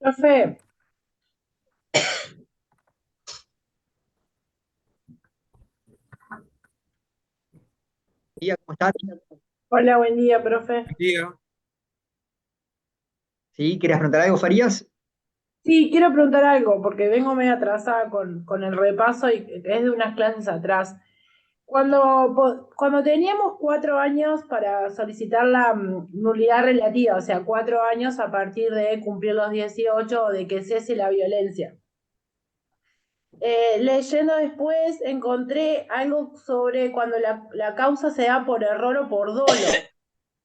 Profe, Día, ¿cómo estás? hola, buen día, profe. Diga. ¿Sí? ¿Querías preguntar algo, Farías? Sí, quiero preguntar algo, porque vengo medio atrasada con el repaso y es de unas clases atrás. Cuando teníamos 4 años para solicitar la nulidad relativa, o sea, 4 años a partir de cumplir los 18 o de que cese la violencia. Leyendo después encontré algo sobre cuando la causa se da por error o por dolo.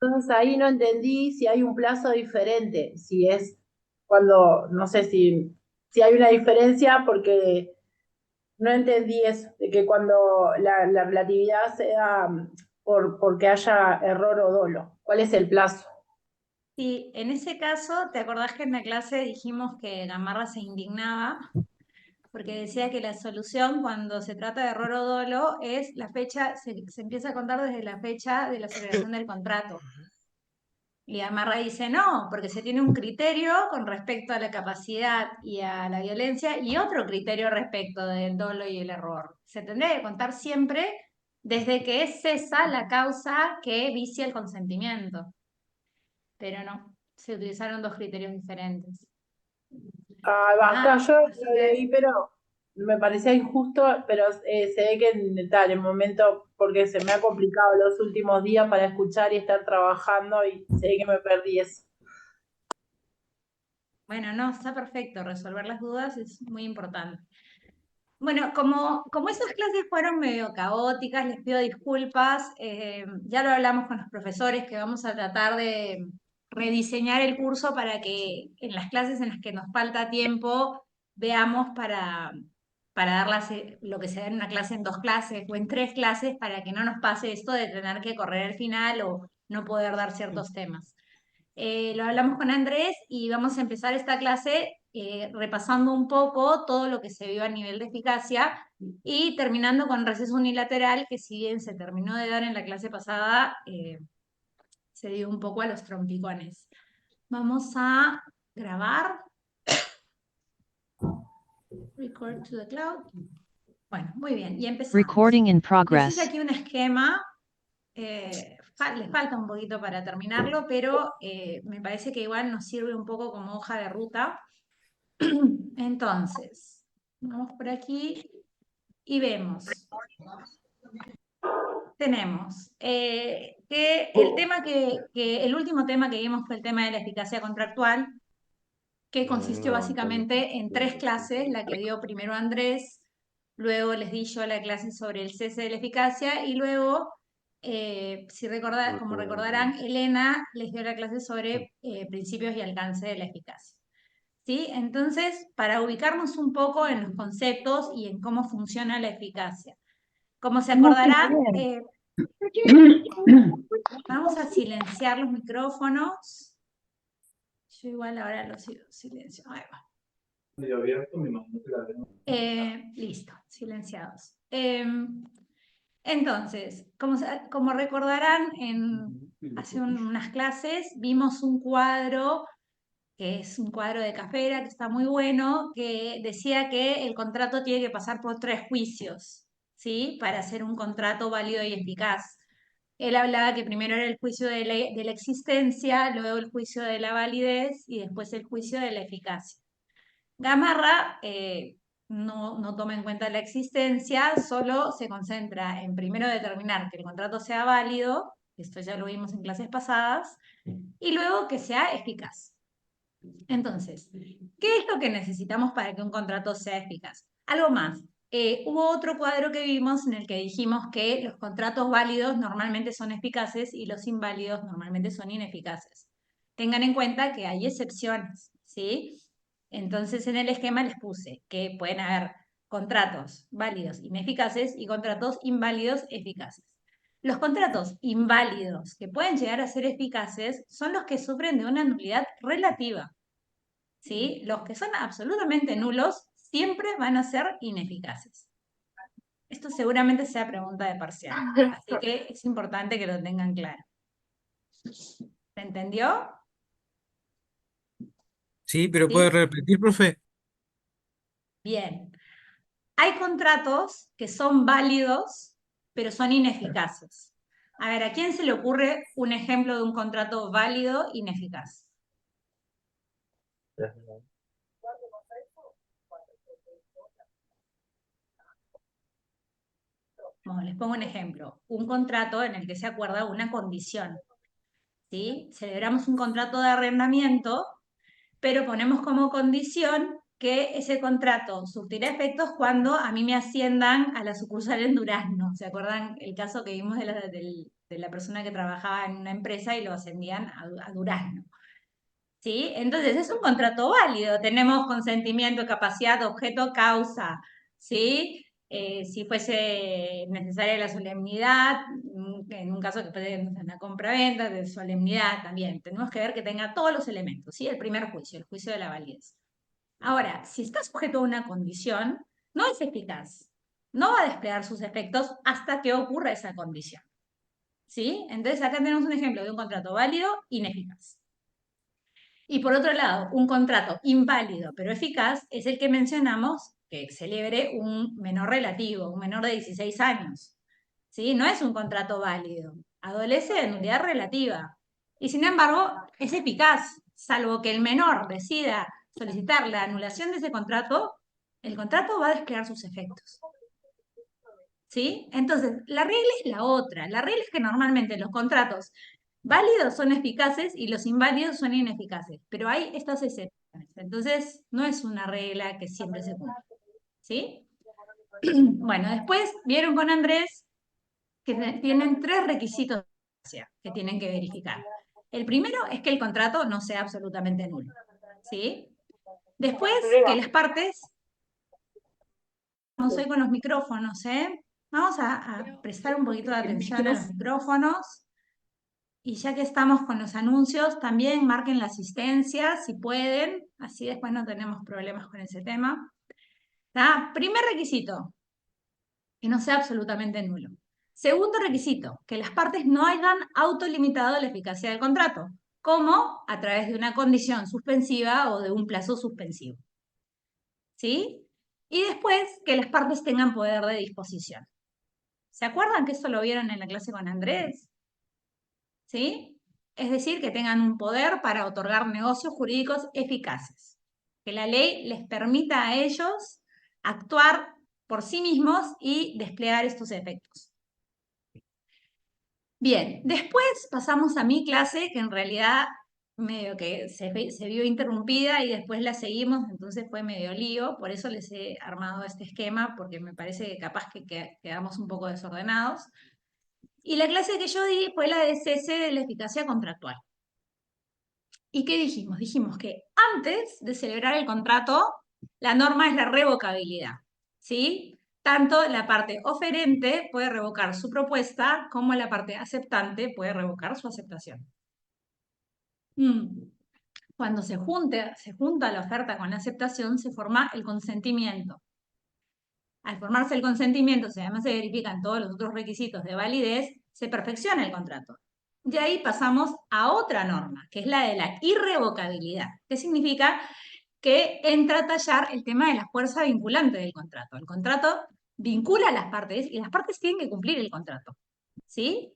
Entonces ahí no entendí si hay un plazo diferente, si es cuando, no sé si hay una diferencia porque no entendí eso, de que cuando la relatividad sea porque haya error o dolo. ¿Cuál es el plazo? Sí, en ese caso, ¿te acordás que en la clase dijimos que Gamarra se indignaba? Porque decía que la solución cuando se trata de error o dolo es la fecha, se empieza a contar desde la fecha de la celebración del contrato. Y Gamarra dice no, porque se tiene un criterio con respecto a la capacidad y a la violencia y otro criterio respecto del dolo y el error. Se tendría que contar siempre desde que cesa la causa que vicia el consentimiento, pero no, se utilizaron dos criterios diferentes. Acá Ah, yo así lo que, leí, pero me parecía injusto, pero se ve que en tal, el momento, porque se me ha complicado los últimos días para escuchar y estar trabajando y se ve que me perdí eso. bueno, no, está perfecto, resolver las dudas es muy importante. Bueno, como esas clases fueron medio caóticas, les pido disculpas, ya lo hablamos con los profesores que vamos a tratar de rediseñar el curso para que en las clases en las que nos falta tiempo veamos para dar lo que se da en una clase en 2 clases o en 3 clases para que no nos pase esto de tener que correr al final o no poder dar ciertos temas. Lo hablamos con Andrés y vamos a empezar esta clase repasando un poco todo lo que se vio a nivel de eficacia y terminando con receso unilateral, que si bien se terminó de dar en la clase pasada, se dio un poco a los trompicones. Vamos a grabar. Record to the cloud. Bueno, muy bien, y empezamos. Recording in Les hice progress. aquí un esquema. Les falta un poquito para terminarlo, pero me parece que igual nos sirve un poco como hoja de ruta. Entonces, vamos por aquí y vemos. Tenemos que el tema el último tema que vimos fue el tema de la eficacia contractual, que consistió básicamente en 3 clases, la que dio primero Andrés, luego les di yo la clase sobre el cese de la eficacia y luego, como recordarán, Elena les dio la clase sobre principios y alcance de la eficacia. ¿Sí? Entonces, para ubicarnos un poco en los conceptos y en cómo funciona la eficacia. Como se acordarán, vamos a silenciar los micrófonos. Yo igual ahora los silencio. Ahí va. Listo, silenciados. Entonces, como recordarán, hace unas clases vimos un cuadro que es un cuadro de Cafera, que está muy bueno, que decía que el contrato tiene que pasar por 3 juicios, ¿sí? Para ser un contrato válido y eficaz. Él hablaba que primero era el juicio de la existencia, luego el juicio de la validez y después el juicio de la eficacia. Gamarra no toma en cuenta la existencia, solo se concentra en primero determinar que el contrato sea válido, esto ya lo vimos en clases pasadas, y luego que sea eficaz. Entonces, ¿qué es lo que necesitamos para que un contrato sea eficaz? Algo más. Hubo otro cuadro que vimos en el que dijimos que los contratos válidos normalmente son eficaces y los inválidos normalmente son ineficaces. Tengan en cuenta que hay excepciones, ¿sí? Entonces, en el esquema les puse que pueden haber contratos válidos ineficaces y contratos inválidos eficaces. Los contratos inválidos que pueden llegar a ser eficaces son los que sufren de una nulidad relativa. ¿Sí? Los que son absolutamente nulos siempre van a ser ineficaces. Esto seguramente sea pregunta de parcial, así que es importante que lo tengan claro. ¿Se entendió? Sí, pero ¿puede ¿Sí? repetir, profe? Bien. Hay contratos que son válidos, pero son ineficaces. A ver, ¿a quién se le ocurre un ejemplo de un contrato válido, ineficaz? Bueno, les pongo un ejemplo. Un contrato en el que se acuerda una condición. ¿Sí? Celebramos un contrato de arrendamiento, pero ponemos como condición que ese contrato surtirá efectos cuando a mí me asciendan a la sucursal en Durazno. ¿Se acuerdan el caso que vimos de la persona que trabajaba en una empresa y lo ascendían a Durazno? ¿Sí? Entonces es un contrato válido. Tenemos consentimiento, capacidad, objeto, causa. ¿Sí? Si fuese necesaria la solemnidad, en un caso que puede ser una compra-venta, de solemnidad también. Tenemos que ver que tenga todos los elementos, ¿sí? El primer juicio, el juicio de la validez. Ahora, si está sujeto a una condición, no es eficaz. No va a desplegar sus efectos hasta que ocurra esa condición. ¿Sí? Entonces acá tenemos un ejemplo de un contrato válido, ineficaz. Y por otro lado, un contrato inválido pero eficaz es el que mencionamos que celebre un menor relativo, un menor de 16 años. ¿Sí? No es un contrato válido, adolece de nulidad relativa. Y sin embargo, es eficaz, salvo que el menor decida solicitar la anulación de ese contrato, el contrato va a desplegar sus efectos. ¿Sí? Entonces, la regla es la otra. La regla es que normalmente los contratos válidos son eficaces y los inválidos son ineficaces, pero hay estas excepciones. Entonces, no es una regla que siempre se cumple. ¿Sí? Bueno, después vieron con Andrés que tienen 3 requisitos que tienen que verificar. El primero es que el contrato no sea absolutamente nulo. ¿Sí? Después, que las partes, no sé con los micrófonos, ¿eh? Vamos a prestar un poquito de atención a los micrófonos. Y ya que estamos con los anuncios, también marquen la asistencia si pueden, así después no tenemos problemas con ese tema. ¿Tá? Primer requisito, que no sea absolutamente nulo. Segundo requisito, que las partes no hayan autolimitado la eficacia del contrato, como a través de una condición suspensiva o de un plazo suspensivo. ¿Sí? Y después, que las partes tengan poder de disposición. ¿Se acuerdan que esto lo vieron en la clase con Andrés? ¿Sí? Es decir, que tengan un poder para otorgar negocios jurídicos eficaces, que la ley les permita a ellos actuar por sí mismos y desplegar estos efectos. Bien, después pasamos a mi clase, que en realidad medio que se vio interrumpida y después la seguimos, entonces fue medio lío, por eso les he armado este esquema, porque me parece que capaz que quedamos un poco desordenados. Y la clase que yo di fue la de cese de la eficacia contractual. ¿Y qué dijimos? Dijimos que antes de celebrar el contrato, la norma es la revocabilidad, ¿sí? Tanto la parte oferente puede revocar su propuesta como la parte aceptante puede revocar su aceptación. Cuando se junta la oferta con la aceptación, se forma el consentimiento. Al formarse el consentimiento, si además se verifican todos los otros requisitos de validez, se perfecciona el contrato. De ahí pasamos a otra norma, que es la de la irrevocabilidad, que significa que entra a tallar el tema de la fuerza vinculante del contrato. El contrato vincula a las partes y las partes tienen que cumplir el contrato. ¿Sí?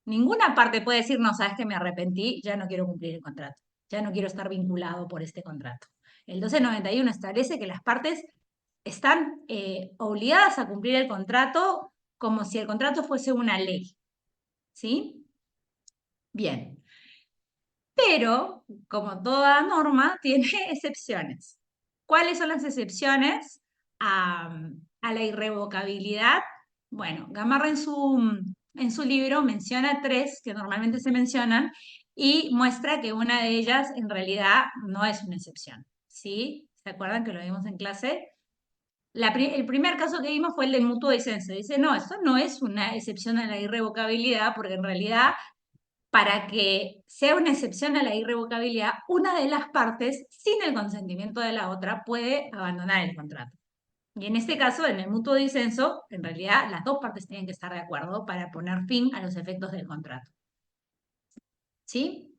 Ninguna parte puede decir, no, sabes que me arrepentí, ya no quiero cumplir el contrato, ya no quiero estar vinculado por este contrato. El 1291 establece que las partes están obligadas a cumplir el contrato como si el contrato fuese una ley. ¿Sí? Bien. Pero, como toda norma, tiene excepciones. ¿Cuáles son las excepciones a la irrevocabilidad? Bueno, Gamarra en su libro menciona 3 que normalmente se mencionan y muestra que una de ellas en realidad no es una excepción. ¿Sí? ¿Se acuerdan que lo vimos en clase? El primer caso que vimos fue el del mutuo disenso. Dice, no, esto no es una excepción a la irrevocabilidad, porque en realidad, para que sea una excepción a la irrevocabilidad, una de las partes, sin el consentimiento de la otra, puede abandonar el contrato. Y en este caso, en el mutuo disenso, en realidad las 2 partes tienen que estar de acuerdo para poner fin a los efectos del contrato. ¿Sí?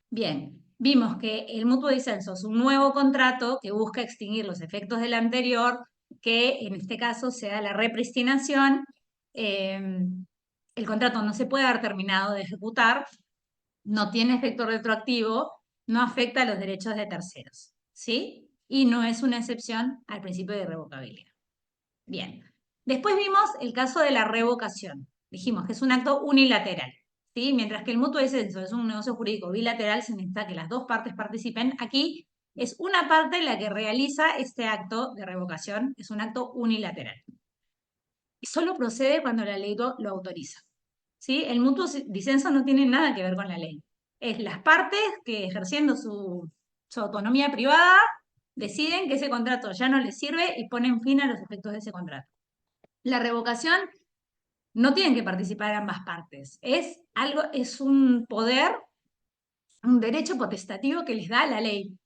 Bien. vimos que el mutuo disenso es un nuevo contrato que busca extinguir los efectos del anterior, que en este caso sea la repristinación. El contrato no se puede haber terminado de ejecutar, no tiene efecto retroactivo, no afecta a los derechos de terceros, ¿sí? Y no es una excepción al principio de irrevocabilidad. Bien. Después vimos el caso de la revocación. Dijimos que es un acto unilateral, ¿sí? Mientras que el mutuo descenso es un negocio jurídico bilateral, se necesita que las dos partes participen. Aquí es una parte la que realiza este acto de revocación, es un acto unilateral. Y solo procede cuando la ley lo autoriza, ¿sí? El mutuo disenso no tiene nada que ver con la ley. Es las partes que ejerciendo su autonomía privada deciden que ese contrato ya no les sirve y ponen fin a los efectos de ese contrato. La revocación no tienen que participar ambas partes. Es un poder, un derecho potestativo que les da la ley,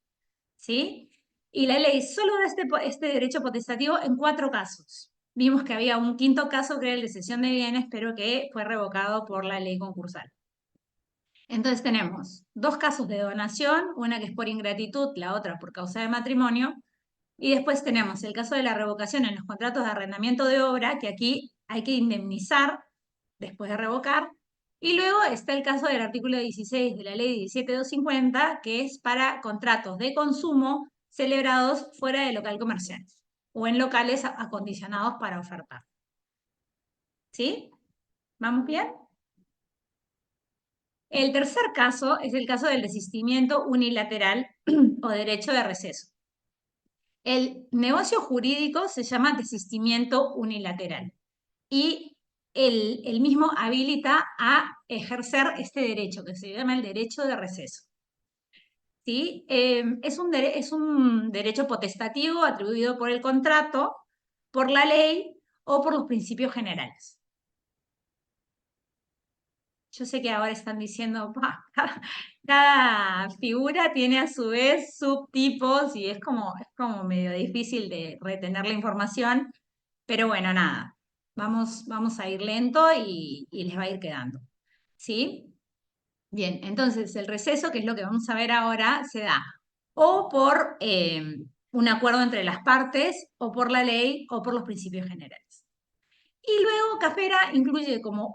¿sí? Y la ley solo da este derecho potestativo en 4 casos. Vimos que había un quinto caso que era el de cesión de bienes, pero que fue revocado por la ley concursal. Entonces tenemos 2 casos de donación, una que es por ingratitud, la otra por causa de matrimonio, y después tenemos el caso de la revocación en los contratos de arrendamiento de obra, que aquí hay que indemnizar después de revocar. Y luego está el caso del artículo 16 de la ley 17250, que es para contratos de consumo celebrados fuera de local comercial o en locales acondicionados para ofertar. ¿Sí? ¿Vamos bien? El tercer caso es el caso del desistimiento unilateral o derecho de receso. El negocio jurídico se llama desistimiento unilateral y el mismo habilita a ejercer este derecho, que se llama el derecho de receso. ¿Sí? Es un derecho potestativo atribuido por el contrato, por la ley o por los principios generales. Yo sé que ahora están diciendo, cada figura tiene a su vez subtipos y es como medio difícil de retener la información, pero bueno, nada, vamos a ir lento y les va a ir quedando. ¿Sí? Bien, entonces el receso, que es lo que vamos a ver ahora, se da o por un acuerdo entre las partes, o por la ley, o por los principios generales. Y luego CAFERA incluye como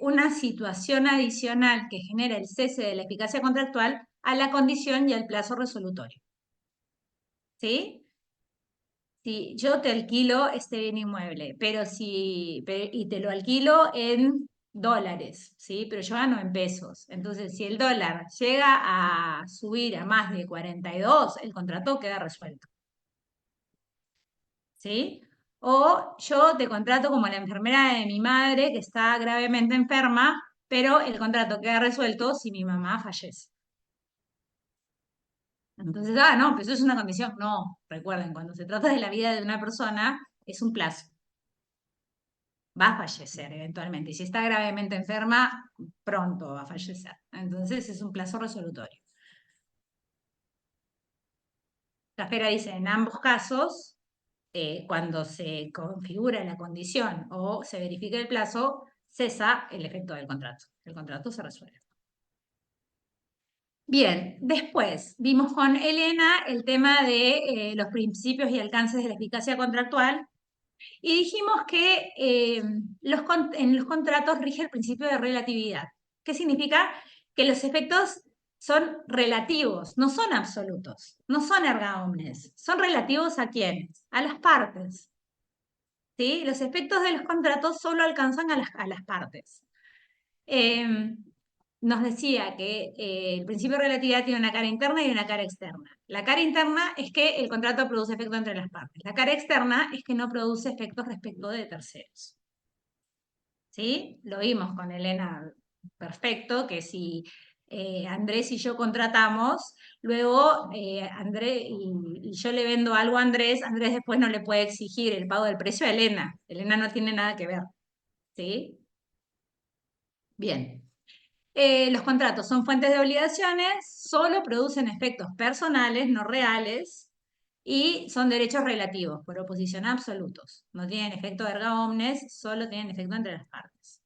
una situación adicional que genera el cese de la eficacia contractual a la condición y al plazo resolutorio. ¿Sí? Si yo te alquilo este bien inmueble, y te lo alquilo en dólares, ¿sí? Pero yo gano en pesos. Entonces, si el dólar llega a subir a más de 42, el contrato queda resuelto. ¿Sí? O yo te contrato como la enfermera de mi madre que está gravemente enferma, pero el contrato queda resuelto si mi mamá fallece. Entonces, no, pues eso es una condición. No, recuerden, cuando se trata de la vida de una persona, es un plazo. Va a fallecer eventualmente. Y si está gravemente enferma, pronto va a fallecer. Entonces es un plazo resolutorio. La esfera dice, en ambos casos, cuando se configura la condición o se verifica el plazo, cesa el efecto del contrato. El contrato se resuelve. Bien, después vimos con Elena el tema de los principios y alcances de la eficacia contractual y dijimos que en los contratos rige el principio de relatividad. ¿Qué significa? Que los efectos son relativos, no son absolutos, no son erga omnes, son relativos ¿a quiénes? A las partes. ¿Sí? Los efectos de los contratos solo alcanzan a las partes. Nos decía que el principio de relatividad tiene una cara interna y una cara externa. La cara interna es que el contrato produce efecto entre las partes. La cara externa es que no produce efectos respecto de terceros. ¿Sí? Lo vimos con Elena perfecto, que si Andrés y yo contratamos, luego Andrés y yo le vendo algo a Andrés, Andrés después no le puede exigir el pago del precio a Elena. Elena no tiene nada que ver. ¿Sí? Bien. Los contratos son fuentes de obligaciones, solo producen efectos personales, no reales, y son derechos relativos, por oposición a absolutos. No tienen efecto erga omnes, solo tienen efecto entre las partes.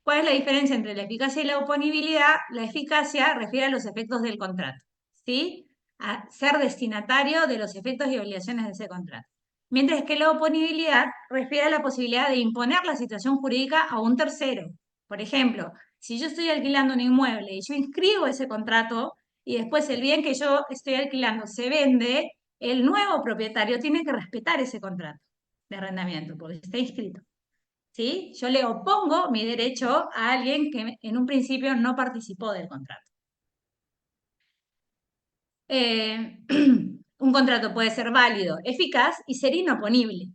¿Cuál es la diferencia entre la eficacia y la oponibilidad? La eficacia refiere a los efectos del contrato, ¿sí? A ser destinatario de los efectos y obligaciones de ese contrato. Mientras que la oponibilidad refiere a la posibilidad de imponer la situación jurídica a un tercero. Por ejemplo, si yo estoy alquilando un inmueble y yo inscribo ese contrato y después el bien que yo estoy alquilando se vende, el nuevo propietario tiene que respetar ese contrato de arrendamiento porque está inscrito. ¿Sí? Yo le opongo mi derecho a alguien que en un principio no participó del contrato. Un contrato puede ser válido, eficaz y ser inoponible.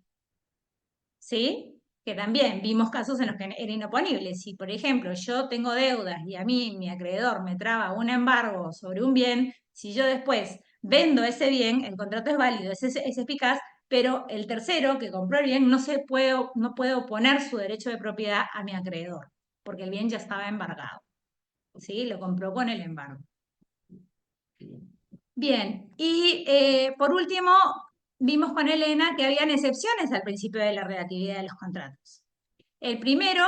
¿Sí? Que también vimos casos en los que era inoponible. Si, por ejemplo, yo tengo deudas y a mí mi acreedor me traba un embargo sobre un bien, si yo después vendo ese bien, el contrato es válido, es eficaz, pero el tercero que compró el bien no puede oponer su derecho de propiedad a mi acreedor, porque el bien ya estaba embargado. ¿Sí? Lo compró con el embargo. Bien, y por último, vimos con Elena que habían excepciones al principio de la relatividad de los contratos. El primero,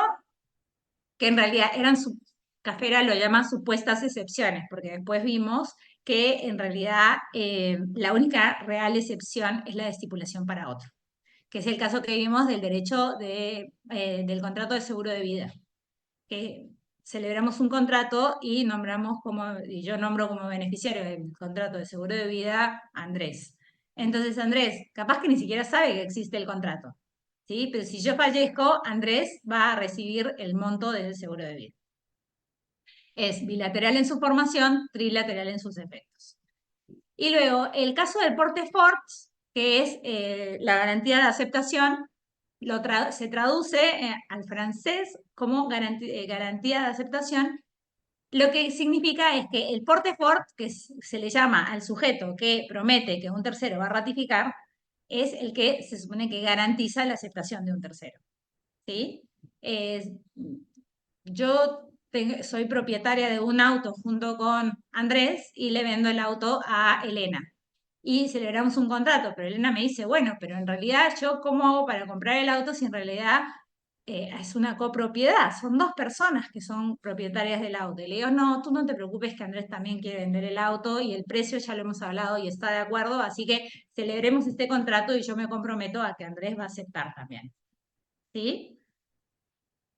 que en realidad Cafera lo llama supuestas excepciones, porque después vimos que en realidad la única real excepción es la de estipulación para otro, que es el caso que vimos del derecho del contrato de seguro de vida, que celebramos un contrato y y yo nombro como beneficiario del contrato de seguro de vida a Andrés. Entonces Andrés, capaz que ni siquiera sabe que existe el contrato, ¿sí? Pero si yo fallezco, Andrés va a recibir el monto del seguro de vida. Es bilateral en su formación, trilateral en sus efectos. Y luego, el caso del porte fort, que es la garantía de aceptación, se traduce al francés como garantía de aceptación. Lo que significa es que el porte fort, que se le llama al sujeto que promete que un tercero va a ratificar, es el que se supone que garantiza la aceptación de un tercero. ¿Sí? Yo soy propietaria de un auto junto con Andrés y le vendo el auto a Elena. Y celebramos un contrato, pero Elena me dice, bueno, pero en realidad yo cómo hago para comprar el auto si en realidad es una copropiedad, son dos personas que son propietarias del auto. Y le digo, no, tú no te preocupes que Andrés también quiere vender el auto y el precio ya lo hemos hablado y está de acuerdo, así que celebremos este contrato y yo me comprometo a que Andrés va a aceptar también. ¿Sí?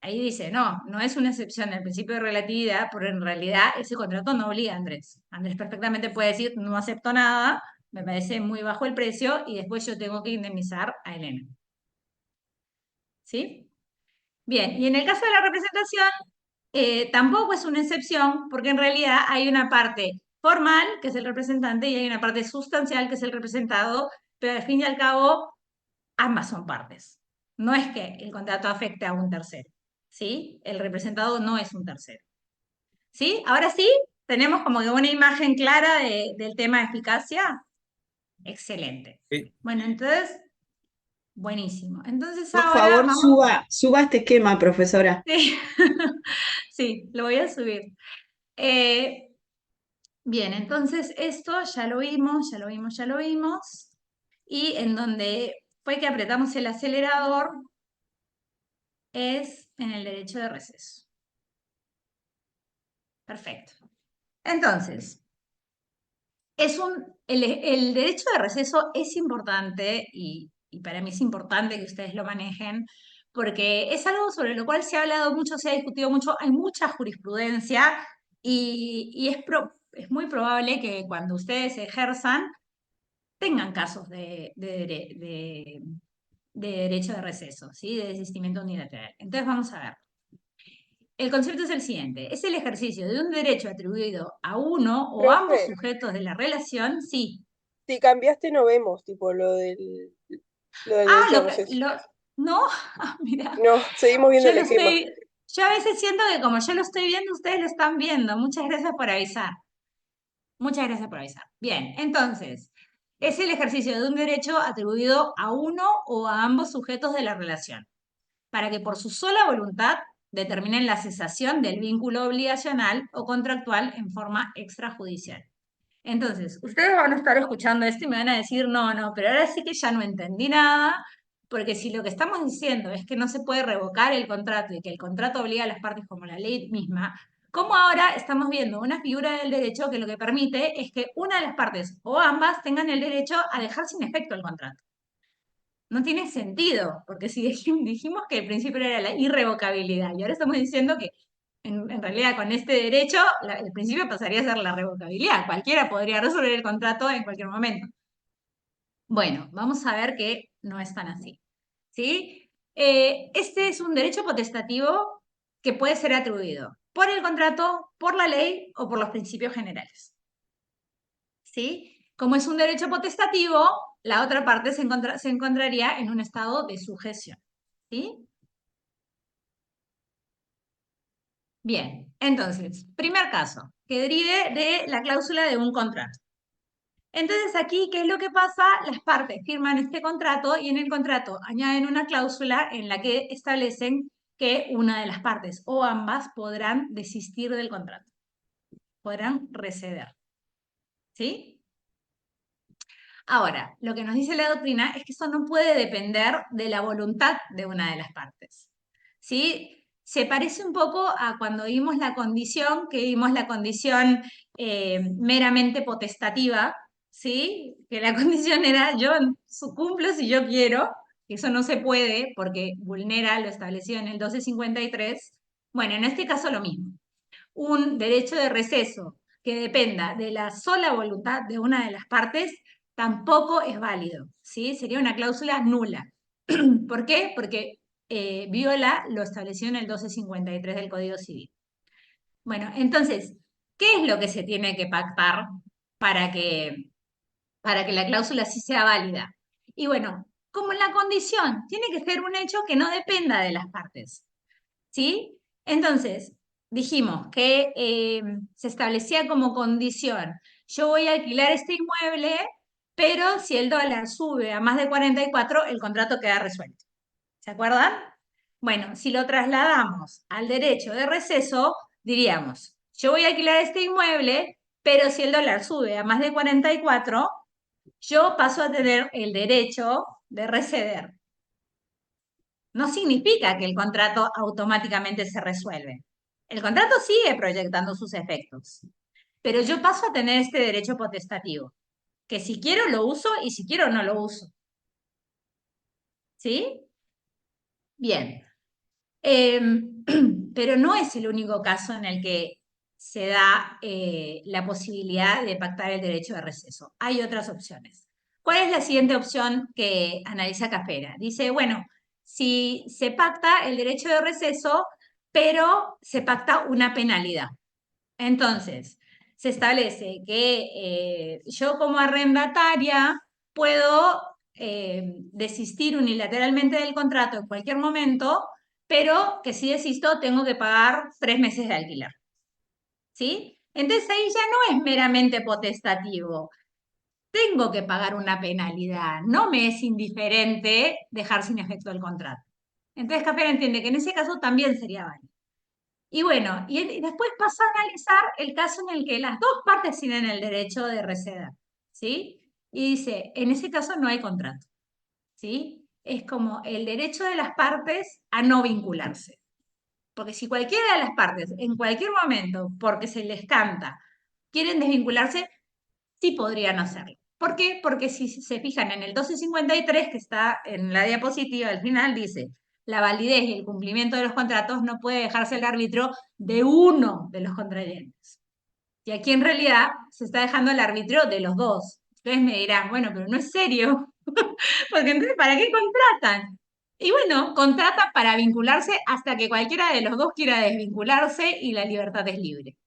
Ahí dice, no, no es una excepción del principio de relatividad, pero en realidad ese contrato no obliga a Andrés. Andrés perfectamente puede decir, no acepto nada, me parece muy bajo el precio y después yo tengo que indemnizar a Elena. ¿Sí? Bien, y en el caso de la representación, tampoco es una excepción, porque en realidad hay una parte formal, que es el representante, y hay una parte sustancial, que es el representado, pero al fin y al cabo, ambas son partes. No es que el contrato afecte a un tercero, ¿sí? El representado no es un tercero. ¿Sí? Ahora sí, tenemos como que una imagen clara del tema de eficacia. Excelente. Sí. Bueno, entonces, buenísimo. Entonces Por ahora favor, vamos... suba este esquema, profesora. Sí, sí, lo voy a subir. Eh, bien, entonces esto ya lo vimos, ya lo vimos, ya lo vimos. Y en donde fue que apretamos el acelerador es en el derecho de receso. Perfecto. Entonces, el derecho de receso es importante y para mí es importante que ustedes lo manejen porque es algo sobre lo cual se ha hablado mucho, se ha discutido mucho, hay mucha jurisprudencia y es muy probable que cuando ustedes ejerzan tengan casos de derecho de receso, ¿sí? De desistimiento unilateral. Entonces vamos a ver. El concepto es el siguiente, es el ejercicio de un derecho atribuido a uno o ambos Profe, sujetos de la relación, sí. si cambiaste no vemos, tipo, lo del Ah, derecho de receso. no, mira, No, seguimos viendo yo el lo esquema. estoy, yo a veces siento que como yo lo estoy viendo, ustedes lo están viendo. Muchas gracias por avisar. Muchas gracias por avisar. Bien, entonces, es el ejercicio de un derecho atribuido a uno o a ambos sujetos de la relación, para que por su sola voluntad determinen la cesación del vínculo obligacional o contractual en forma extrajudicial. Entonces, ustedes van a estar escuchando esto y me van a decir, no, pero ahora sí que ya no entendí nada, Porque si lo que estamos diciendo es que no se puede revocar el contrato y que el contrato obliga a las partes como la ley misma, ¿cómo ahora estamos viendo una figura del derecho que lo que permite es que una de las partes o ambas tengan el derecho a dejar sin efecto el contrato? No tiene sentido, porque si dijimos que el principio era la irrevocabilidad y ahora estamos diciendo que en realidad con este derecho el principio pasaría a ser la revocabilidad. Cualquiera podría resolver el contrato en cualquier momento. Bueno, vamos a ver que no es tan así. ¿Sí? Este es un derecho potestativo que puede ser atribuido por el contrato, por la ley o por los principios generales. ¿Sí? Como es un derecho potestativo, la otra parte se encontraría en un estado de sujeción. ¿Sí? Bien, entonces, primer caso, que derive de la cláusula de un contrato. Entonces aquí, ¿qué es lo que pasa? Las partes firman este contrato y en el contrato añaden una cláusula en la que establecen que una de las partes o ambas podrán desistir del contrato, podrán receder. ¿Sí? Ahora, lo que nos dice la doctrina es que eso no puede depender de la voluntad de una de las partes. ¿Sí? Se parece un poco a cuando vimos la condición, que vimos la condición meramente potestativa, ¿sí? Que la condición era yo cumplo si yo quiero, que eso no se puede porque vulnera lo establecido en el 1253. Bueno, en este caso lo mismo. Un derecho de receso que dependa de la sola voluntad de una de las partes tampoco es válido, ¿sí? Sería una cláusula nula. ¿Por qué? Porque viola lo establecido en el 1253 del Código Civil. Bueno, entonces, ¿qué es lo que se tiene que pactar para que, para que la cláusula sí sea válida? Y bueno, como en la condición, tiene que ser un hecho que no dependa de las partes, ¿sí? Entonces, dijimos que se establecía como condición, yo voy a alquilar este inmueble, pero si el dólar sube a más de 44, el contrato queda resuelto. ¿Se acuerdan? Bueno, si lo trasladamos al derecho de receso, diríamos, yo voy a alquilar este inmueble, pero si el dólar sube a más de 44, yo paso a tener el derecho de receder. No significa que el contrato automáticamente se resuelve. El contrato sigue proyectando sus efectos, pero yo paso a tener este derecho potestativo, que si quiero lo uso y si quiero no lo uso. ¿Sí? Bien. Pero no es el único caso en el que se da la posibilidad de pactar el derecho de receso. Hay otras opciones. ¿Cuál es la siguiente opción que analiza Cafera? Dice, bueno, si se pacta el derecho de receso, pero se pacta una penalidad. Entonces, se establece que yo como arrendataria puedo desistir unilateralmente del contrato en cualquier momento, pero que si desisto tengo que pagar 3 meses de alquiler. ¿Sí? Entonces ahí ya no es meramente potestativo. Tengo que pagar una penalidad. No me es indiferente dejar sin efecto el contrato. Entonces Café entiende que en ese caso también sería válido. Y bueno, y después pasa a analizar el caso en el que las dos partes tienen el derecho de receder, ¿sí? Y dice, en ese caso no hay contrato, ¿sí? Es como el derecho de las partes a no vincularse. Porque si cualquiera de las partes, en cualquier momento, porque se les canta, quieren desvincularse, sí podrían hacerlo. ¿Por qué? Porque si se fijan en el 1253, que está en la diapositiva al final, dice, la validez y el cumplimiento de los contratos no puede dejarse al árbitro de uno de los contrayentes. Y aquí en realidad se está dejando el árbitro de los dos. Ustedes me dirán, bueno, pero no es serio, porque entonces, ¿para qué contratan? Y bueno, contratan para vincularse hasta que cualquiera de los dos quiera desvincularse y la libertad es libre.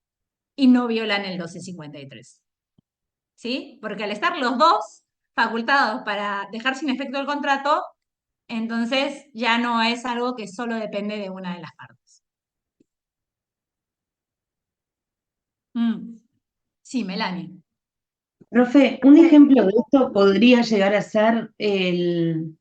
Y no violan el 1253. ¿Sí? Porque al estar los dos facultados para dejar sin efecto el contrato, entonces ya no es algo que solo depende de una de las partes. Sí, Melanie. Profe, un ejemplo de esto podría llegar a ser el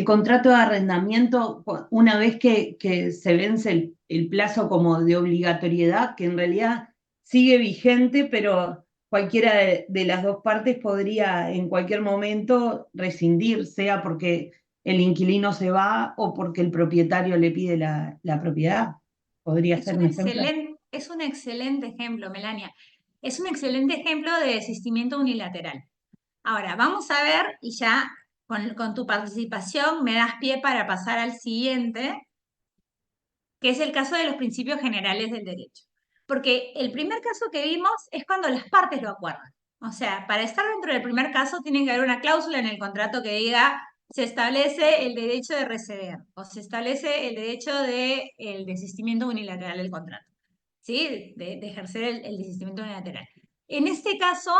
contrato de arrendamiento una vez que se vence el plazo como de obligatoriedad, que en realidad sigue vigente, pero cualquiera de las dos partes podría en cualquier momento rescindir, sea porque el inquilino se va o porque el propietario le pide la propiedad. Podría ser un ejemplo. Es un excelente ejemplo, Melania. Es un excelente ejemplo de desistimiento unilateral. Ahora, vamos a ver, y ya con tu participación me das pie para pasar al siguiente, que es el caso de los principios generales del derecho. Porque el primer caso que vimos es cuando las partes lo acuerdan. O sea, para estar dentro del primer caso tiene que haber una cláusula en el contrato que diga se establece el derecho de receder o se establece el derecho de el desistimiento unilateral del contrato, ¿sí? De ejercer el desistimiento unilateral. En este caso,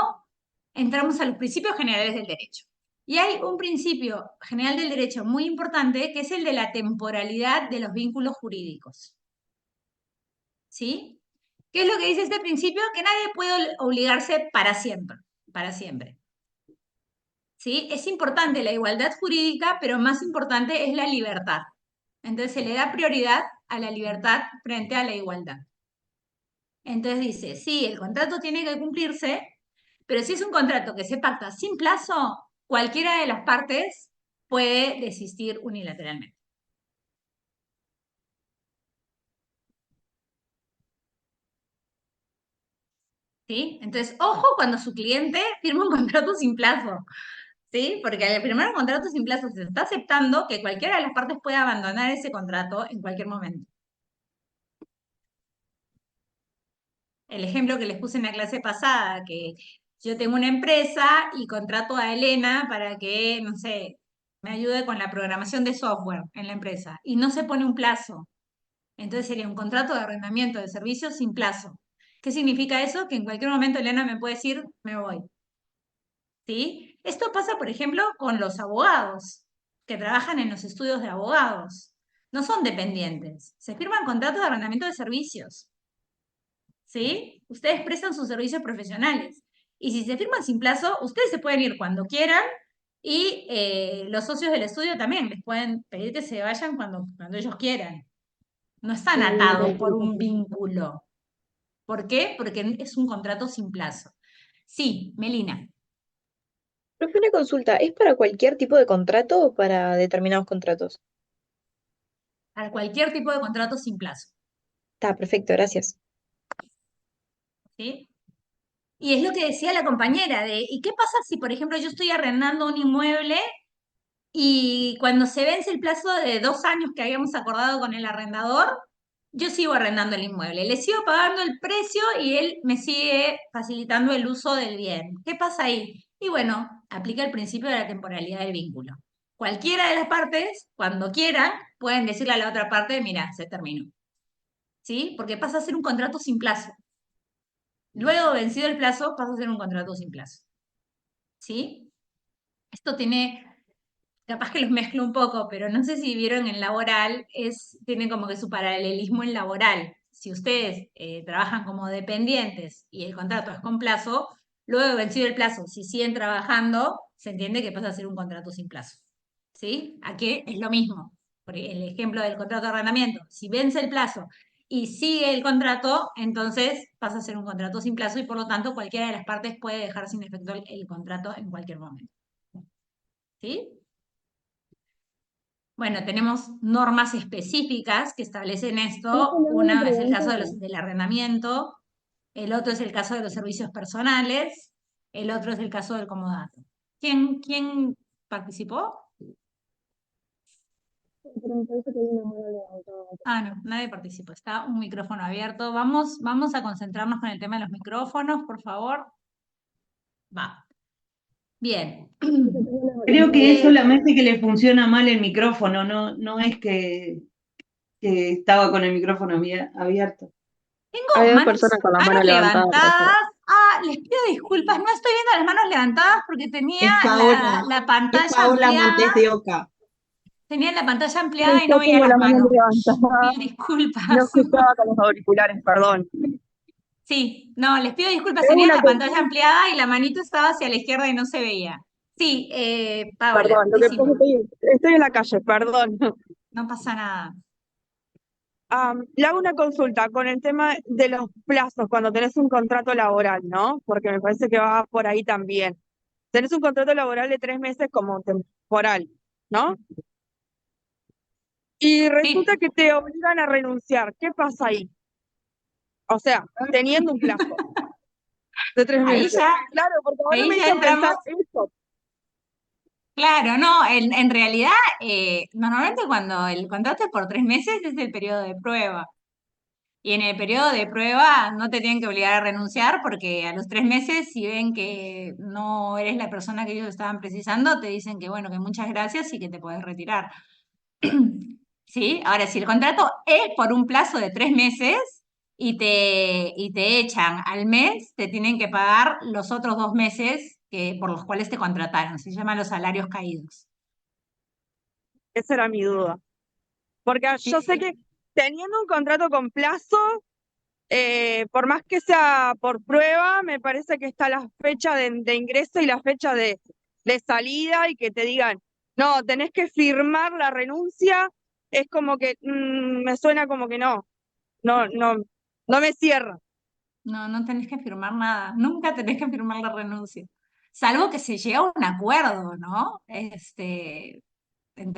entramos a los principios generales del derecho. Y hay un principio general del derecho muy importante que es el de la temporalidad de los vínculos jurídicos. ¿Sí? ¿Qué es lo que dice este principio? Que nadie puede obligarse para siempre. Para siempre. ¿Sí? Es importante la igualdad jurídica, pero más importante es la libertad. Entonces se le da prioridad a la libertad frente a la igualdad. Entonces dice, sí, el contrato tiene que cumplirse, pero si es un contrato que se pacta sin plazo, cualquiera de las partes puede desistir unilateralmente. ¿Sí? Entonces, ojo cuando su cliente firma un contrato sin plazo, ¿sí? Porque al firmar un contrato sin plazo se está aceptando que cualquiera de las partes puede abandonar ese contrato en cualquier momento. El ejemplo que les puse en la clase pasada, que yo tengo una empresa y contrato a Elena para que, no sé, me ayude con la programación de software en la empresa y no se pone un plazo. Entonces sería un contrato de arrendamiento de servicios sin plazo. ¿Qué significa eso? Que en cualquier momento Elena me puede decir, me voy. ¿Sí? Esto pasa, por ejemplo, con los abogados que trabajan en los estudios de abogados. No son dependientes. Se firman contratos de arrendamiento de servicios. ¿Sí? Ustedes prestan sus servicios profesionales. Y si se firman sin plazo, ustedes se pueden ir cuando quieran y los socios del estudio también les pueden pedir que se vayan cuando ellos quieran. No están atados por un vínculo. ¿Por qué? Porque es un contrato sin plazo. Sí, Melina, Profe, una consulta, ¿es para cualquier tipo de contrato o para determinados contratos? para cualquier tipo de contrato sin plazo. Está, perfecto, gracias. ¿Sí? Y es lo que decía la compañera, ¿y qué pasa si, por ejemplo, yo estoy arrendando un inmueble y cuando se vence el plazo de 2 años que habíamos acordado con el arrendador, yo sigo arrendando el inmueble, le sigo pagando el precio y él me sigue facilitando el uso del bien? ¿Qué pasa ahí? Y bueno, aplica el principio de la temporalidad del vínculo. Cualquiera de las partes, cuando quieran, pueden decirle a la otra parte, mira, se terminó. ¿Sí? Porque pasa a ser un contrato sin plazo. Luego, vencido el plazo, pasa a ser un contrato sin plazo. ¿Sí? Esto tiene, capaz que los mezclo un poco, pero no sé si vieron en laboral, tiene como que su paralelismo en laboral. Si ustedes trabajan como dependientes y el contrato es con plazo, luego de vencido el plazo, si siguen trabajando, se entiende que pasa a ser un contrato sin plazo. ¿Sí? Aquí es lo mismo. Por el ejemplo del contrato de arrendamiento, si vence el plazo y sigue el contrato, entonces pasa a ser un contrato sin plazo y por lo tanto cualquiera de las partes puede dejar sin efecto el contrato en cualquier momento. ¿Sí? Bueno, tenemos normas específicas que establecen esto. Una es el caso del arrendamiento, el otro es el caso de los servicios personales, el otro es el caso del comodato. ¿Quién participó? Ah, no, nadie participó. Está un micrófono abierto. Vamos a concentrarnos con el tema de los micrófonos, por favor. Va. Bien. Creo que es solamente que le funciona mal el micrófono, no es que estaba con el micrófono abierto. Tengo Había una manos, persona con la mano manos levantada, levantadas. profe. Ah, les pido disculpas, no estoy viendo las manos levantadas porque tenía Es Paola, la es pantalla Paola ampliada. Montes de Oca. Tenía la pantalla ampliada y no Yo veía tengo las la mano manos. levantada, Pido no disculpas. escuchaba con los auriculares, perdón. Sí, no, les pido disculpas. Tengo Tenía una la pantalla consulta, ampliada y la manito estaba hacia la izquierda y no se veía. Sí, Paola, perdón, lo que pasa decime. es que estoy en la calle, perdón. No pasa nada. Le hago una consulta con el tema de los plazos cuando tenés un contrato laboral, ¿no? Porque me parece que va por ahí también. Tenés un contrato laboral de 3 meses como temporal, ¿no? Y resulta Sí, que te obligan a renunciar. ¿Qué pasa ahí? O sea, teniendo un plazo de 3 meses. ya, Claro, porque ahora ahí me ya hizo entramos. pensar eso. Claro, no, en realidad, normalmente cuando el contrato es por 3 meses es el periodo de prueba. Y en el periodo de prueba no te tienen que obligar a renunciar porque a los 3 meses, si ven que no eres la persona que ellos estaban precisando, te dicen que bueno, que muchas gracias y que te puedes retirar. ¿Sí? Ahora, si el contrato es por un plazo de 3 meses y te echan al mes, te tienen que pagar los otros 2 meses por los cuales te contrataron. Se llaman los salarios caídos. Esa era mi duda. Porque Sí, yo sé sí. que teniendo un contrato con plazo, por más que sea por prueba, me parece que está la fecha de ingreso y la fecha de salida y que te digan, no, tenés que firmar la renuncia, es como que me suena como que no, no, no me cierra. No, no tenés que firmar nada. Nunca tenés que firmar la renuncia. Salvo que se llegue a un acuerdo, ¿no? Entre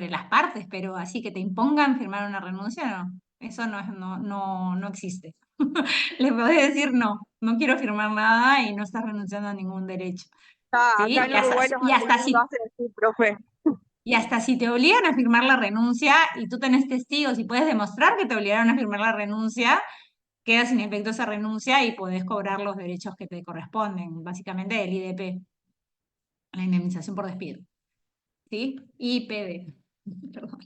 las partes, pero así que te impongan firmar una renuncia, no. Eso no existe. Le podés decir no, no quiero firmar nada y no estás renunciando a ningún derecho. Acá ¿Sí? en Uruguay los argentinos lo hacen así, profe. Y hasta si te obligan a firmar la renuncia y tú tenés testigos y puedes demostrar que te obligaron a firmar la renuncia, queda sin efecto esa renuncia y podés cobrar los derechos que te corresponden, básicamente el IDP, la indemnización por despido. ¿Sí? IPD. Perdón.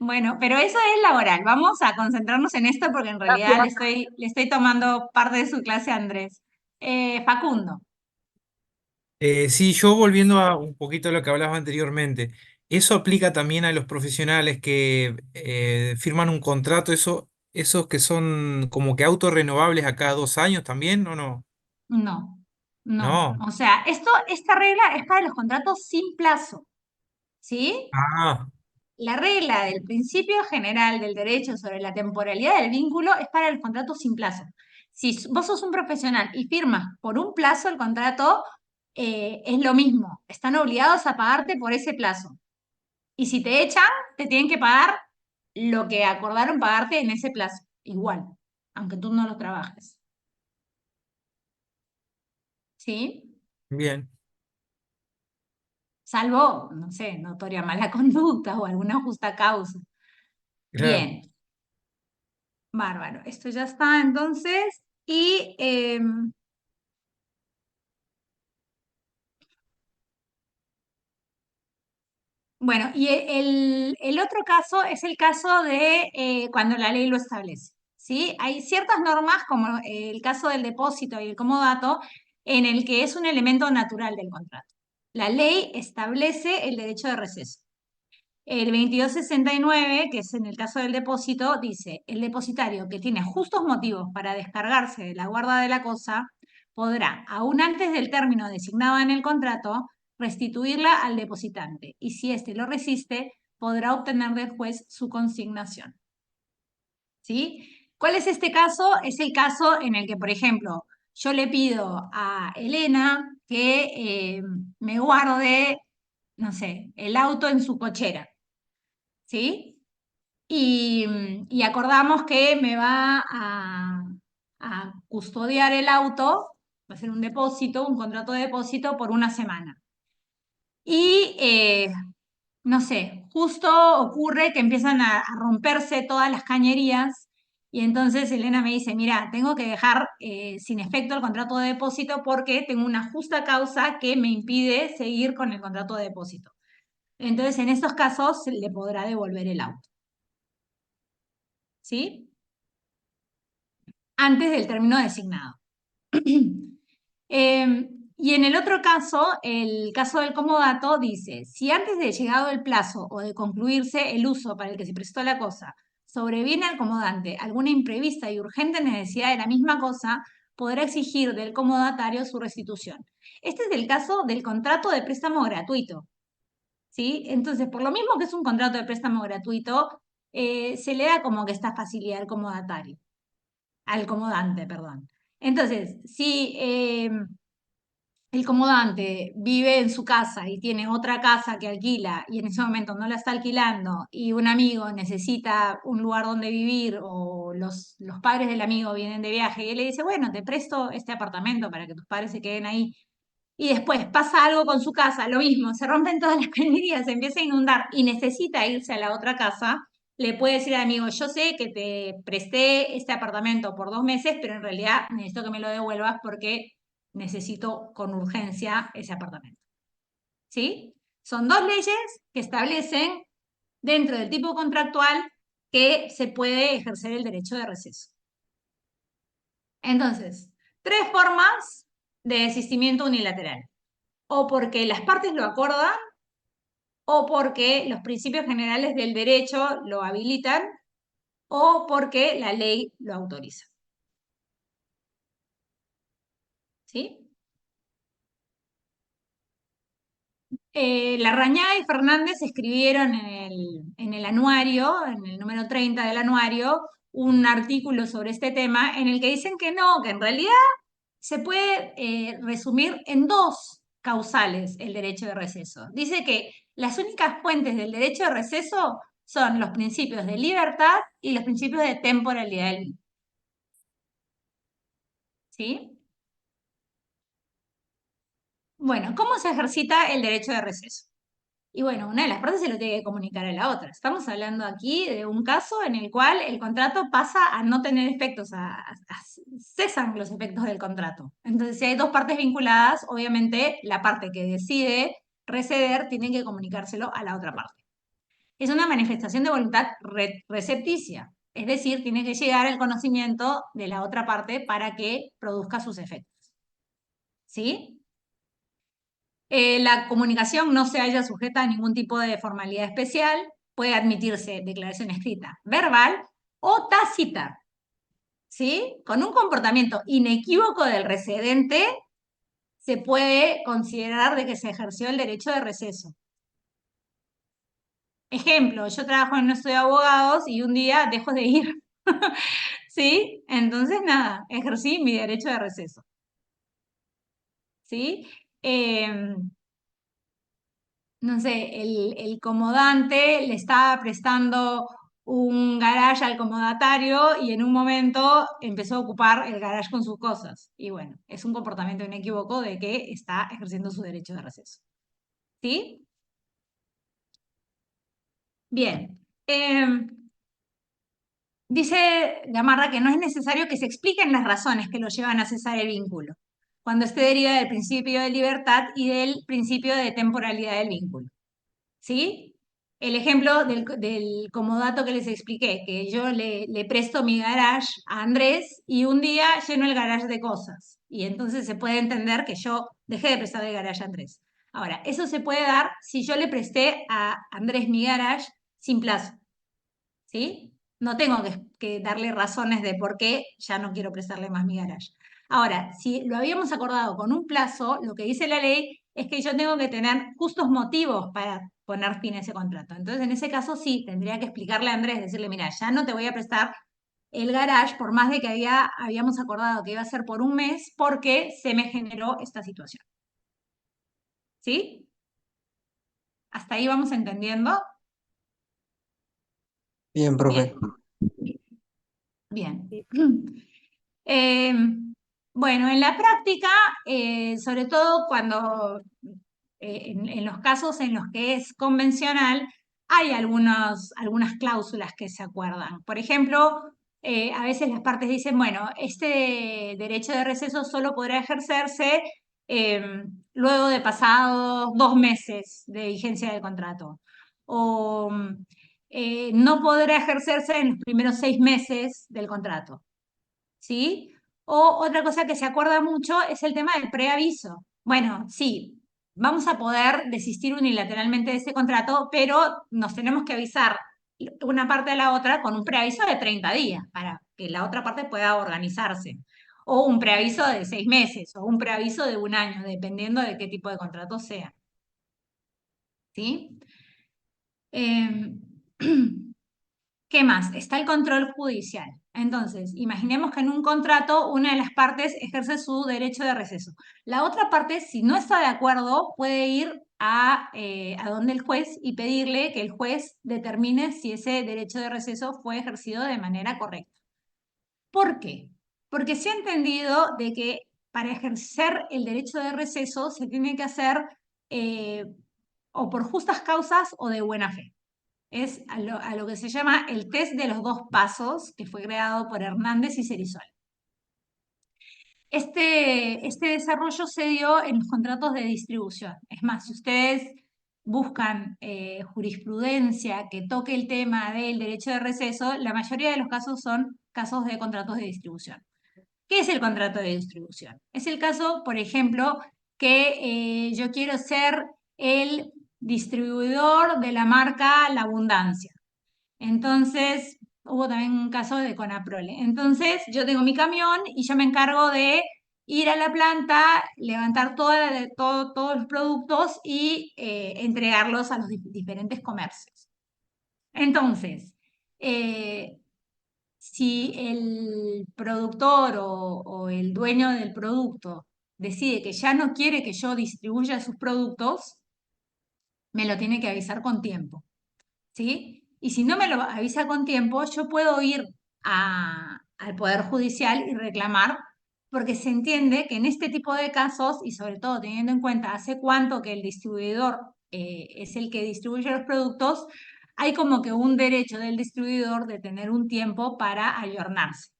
Bueno, pero eso es laboral. Vamos a concentrarnos en esto porque en realidad le Gracias. estoy tomando parte de su clase a Andrés. Facundo. Sí, yo volviendo a un poquito a lo que hablaba anteriormente, ¿eso aplica también a los profesionales que firman un contrato, esos que son como que autorrenovables a cada 2 años también, o no? No, no. No. O sea, esta regla es para los contratos sin plazo. ¿Sí? Ah, La regla del principio general del derecho sobre la temporalidad del vínculo es para el contrato sin plazo. Si vos sos un profesional y firmas por un plazo el contrato, es lo mismo. Están obligados a pagarte por ese plazo. Y si te echan, te tienen que pagar lo que acordaron pagarte en ese plazo. Igual, aunque tú no lo trabajes. ¿Sí? bien, Salvo, no sé, notoria mala conducta o alguna justa causa. claro. Bien. Bárbaro, esto ya está entonces. Y bueno, y el otro caso es el caso de cuando la ley lo establece. ¿Sí? Hay ciertas normas, como el caso del depósito y el comodato, en el que es un elemento natural del contrato. La ley establece el derecho de receso. El 2269, que es en el caso del depósito, dice, el depositario que tiene justos motivos para descargarse de la guarda de la cosa, podrá, aún antes del término designado en el contrato, restituirla al depositante y si éste lo resiste, podrá obtener del juez su consignación. ¿Sí? ¿Cuál es este caso? Es el caso en el que, por ejemplo, yo le pido a Elena que me guarde, no sé, el auto en su cochera. ¿Sí? Y acordamos que me va a custodiar el auto, va a ser un depósito, un contrato de depósito por una semana. Y no sé, justo ocurre que empiezan a romperse todas las cañerías y entonces Elena me dice, mira, tengo que dejar sin efecto el contrato de depósito porque tengo una justa causa que me impide seguir con el contrato de depósito. Entonces, en estos casos le podrá devolver el auto. ¿Sí? Antes del término designado. Y en el otro caso, el caso del comodato dice, si antes de llegado el plazo o de concluirse el uso para el que se prestó la cosa, sobreviene al comodante alguna imprevista y urgente necesidad de la misma cosa, podrá exigir del comodatario su restitución. Este es el caso del contrato de préstamo gratuito. ¿Sí? Entonces, por lo mismo que es un contrato de préstamo gratuito, se le da como que esta facilidad al comodatario. Al comodante, perdón. Entonces, si el comodante vive en su casa y tiene otra casa que alquila y en ese momento no la está alquilando y un amigo necesita un lugar donde vivir o los padres del amigo vienen de viaje y él le dice, bueno, te presto este apartamento para que tus padres se queden ahí. Y después pasa algo con su casa, lo mismo, se rompen todas las cañerías, se empieza a inundar y necesita irse a la otra casa, le puede decir al amigo, yo sé que te presté este apartamento por 2 meses, pero en realidad necesito que me lo devuelvas porque necesito con urgencia ese apartamento. ¿Sí? Son dos leyes que establecen dentro del tipo contractual que se puede ejercer el derecho de receso. Entonces, 3 formas de desistimiento unilateral. O porque las partes lo acordan, o porque los principios generales del derecho lo habilitan, o porque la ley lo autoriza. ¿Sí? Larrañaga y Fernández escribieron en el anuario, en el número 30 del anuario, un artículo sobre este tema en el que dicen que no, que en realidad se puede resumir en 2 causales el derecho de receso. Dice que las únicas fuentes del derecho de receso son los principios de libertad y los principios de temporalidad del vínculo. ¿Sí? Bueno, ¿cómo se ejercita el derecho de receso? Y bueno, una de las partes se lo tiene que comunicar a la otra. Estamos hablando aquí de un caso en el cual el contrato pasa a no tener efectos, cesan los efectos del contrato. Entonces, si hay 2 partes vinculadas, obviamente la parte que decide receder tiene que comunicárselo a la otra parte. Es una manifestación de voluntad recepticia, es decir, tiene que llegar al conocimiento de la otra parte para que produzca sus efectos. ¿Sí? La comunicación no se halla sujeta a ningún tipo de formalidad especial, puede admitirse declaración escrita, verbal o tácita, ¿sí? Con un comportamiento inequívoco del recedente se puede considerar de que se ejerció el derecho de receso. Ejemplo, yo trabajo en un estudio de abogados y un día dejo de ir, ¿sí? Entonces, nada, ejercí mi derecho de receso, ¿sí? No sé, el comodante le estaba prestando un garage al comodatario y en un momento empezó a ocupar el garage con sus cosas. Y bueno, es un comportamiento inequívoco de que está ejerciendo su derecho de receso. ¿Sí? Bien. Dice Gamarra que no es necesario que se expliquen las razones que lo llevan a cesar el vínculo, cuando este deriva del principio de libertad y del principio de temporalidad del vínculo. ¿Sí? El ejemplo del comodato que les expliqué, que yo le presto mi garage a Andrés y un día lleno el garage de cosas. Y entonces se puede entender que yo dejé de prestar el garage a Andrés. Ahora, eso se puede dar si yo le presté a Andrés mi garage sin plazo. ¿Sí? No tengo que darle razones de por qué ya no quiero prestarle más mi garage. Ahora, si lo habíamos acordado con un plazo, lo que dice la ley es que yo tengo que tener justos motivos para poner fin a ese contrato. Entonces, en ese caso sí, tendría que explicarle a Andrés, decirle, mira, ya no te voy a prestar el garage, por más de que habíamos acordado que iba a ser por un mes, porque se me generó esta situación. ¿Sí? ¿Hasta ahí vamos entendiendo? Bien, profe. Bien. Sí. Eh, bueno, en la práctica, sobre todo cuando en los casos en los que es convencional, hay algunas cláusulas que se acuerdan. Por ejemplo, a veces las partes dicen, bueno, este derecho de receso solo podrá ejercerse luego de pasados 2 meses de vigencia del contrato. O no podrá ejercerse en los primeros 6 meses del contrato. ¿Sí? O otra cosa que se acuerda mucho es el tema del preaviso. Bueno, sí, vamos a poder desistir unilateralmente de ese contrato, pero nos tenemos que avisar una parte a la otra con un preaviso de 30 días para que la otra parte pueda organizarse. O un preaviso de 6 meses o un preaviso de un año, dependiendo de qué tipo de contrato sea. ¿Sí? ¿Qué más? Está el control judicial. Entonces, imaginemos que en un contrato una de las partes ejerce su derecho de receso. La otra parte, si no está de acuerdo, puede ir a donde el juez y pedirle que el juez determine si ese derecho de receso fue ejercido de manera correcta. ¿Por qué? Porque se ha entendido de que para ejercer el derecho de receso se tiene que hacer o por justas causas o de buena fe. Es a lo que se llama el test de los 2 pasos, que fue creado por Hernández y Cerizol. Este desarrollo se dio en los contratos de distribución. Es más, si ustedes buscan jurisprudencia que toque el tema del derecho de receso, la mayoría de los casos son casos de contratos de distribución. ¿Qué es el contrato de distribución? Es el caso, por ejemplo, que yo quiero ser el distribuidor de la marca La Abundancia. Entonces, hubo también un caso de Conaprole. Entonces, yo tengo mi camión y yo me encargo de ir a la planta, levantar todos los productos y entregarlos a los diferentes comercios. Entonces, si el productor o el dueño del producto decide que ya no quiere que yo distribuya sus productos, me lo tiene que avisar con tiempo, ¿sí? Y si no me lo avisa con tiempo, yo puedo ir al Poder Judicial y reclamar, porque se entiende que en este tipo de casos, y sobre todo teniendo en cuenta hace cuánto que el distribuidor es el que distribuye los productos, hay como que un derecho del distribuidor de tener un tiempo para ayornarse,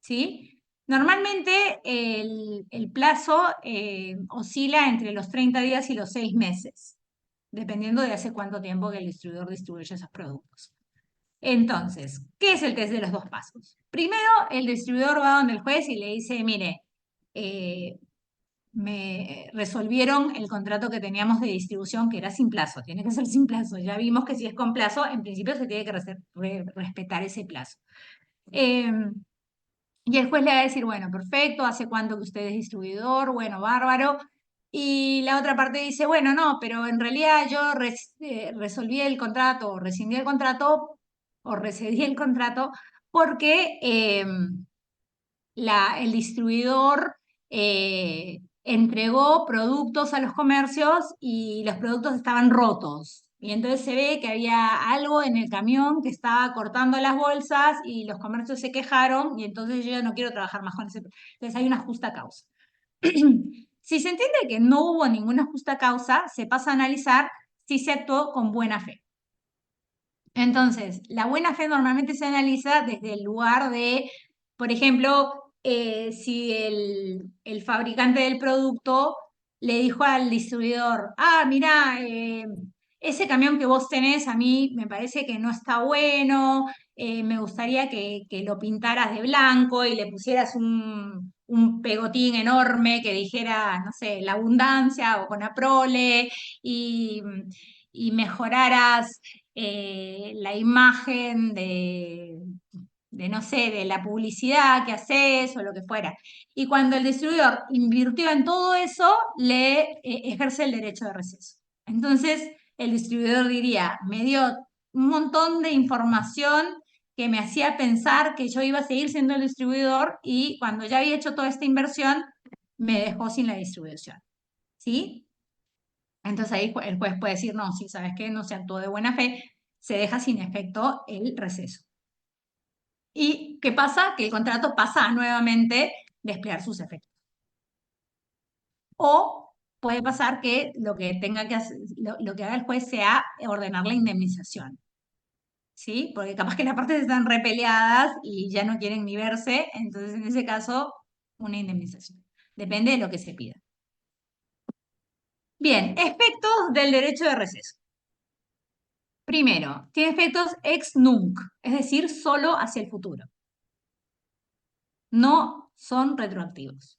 ¿sí? Normalmente el plazo oscila entre los 30 días y los 6 meses, dependiendo de hace cuánto tiempo que el distribuidor distribuye esos productos. Entonces, ¿qué es el test de los 2 pasos? Primero, el distribuidor va donde el juez y le dice, mire, me resolvieron el contrato que teníamos de distribución, que era sin plazo, tiene que ser sin plazo. Ya vimos que si es con plazo, en principio se tiene que respetar ese plazo. Y el juez le va a decir, bueno, perfecto, ¿hace cuánto que usted es distribuidor? Bueno, bárbaro. Y la otra parte dice, bueno, no, pero en realidad yo resolví el contrato, o rescindí el contrato, o recedí el contrato, porque el distribuidor entregó productos a los comercios y los productos estaban rotos. Y entonces se ve que había algo en el camión que estaba cortando las bolsas y los comercios se quejaron y entonces yo ya no quiero trabajar más con ese. Entonces hay una justa causa. Si se entiende que no hubo ninguna justa causa, se pasa a analizar si se actuó con buena fe. Entonces, la buena fe normalmente se analiza desde el lugar de, por ejemplo, si el fabricante del producto le dijo al distribuidor, mira, ese camión que vos tenés a mí me parece que no está bueno, me gustaría que lo pintaras de blanco y le pusieras un pegotín enorme que dijera, no sé, La Abundancia o Conaprole y mejoraras la imagen no sé, de la publicidad que haces o lo que fuera. Y cuando el distribuidor invirtió en todo eso, le ejerce el derecho de receso. Entonces, el distribuidor diría, me dio un montón de información que me hacía pensar que yo iba a seguir siendo el distribuidor y cuando ya había hecho toda esta inversión, me dejó sin la distribución. ¿Sí? Entonces ahí el juez puede decir, no, si sabes que no se actuó de buena fe, se deja sin efecto el receso. ¿Y qué pasa? Que el contrato pasa a nuevamente desplegar sus efectos. O puede pasar que lo que tenga que hacer, lo que haga el juez sea ordenar la indemnización. ¿Sí? Porque capaz que las partes están repeleadas y ya no quieren ni verse, entonces en ese caso, una indemnización. Depende de lo que se pida. Bien, efectos del derecho de receso. Primero, tiene efectos ex nunc, es decir, solo hacia el futuro. No son retroactivos.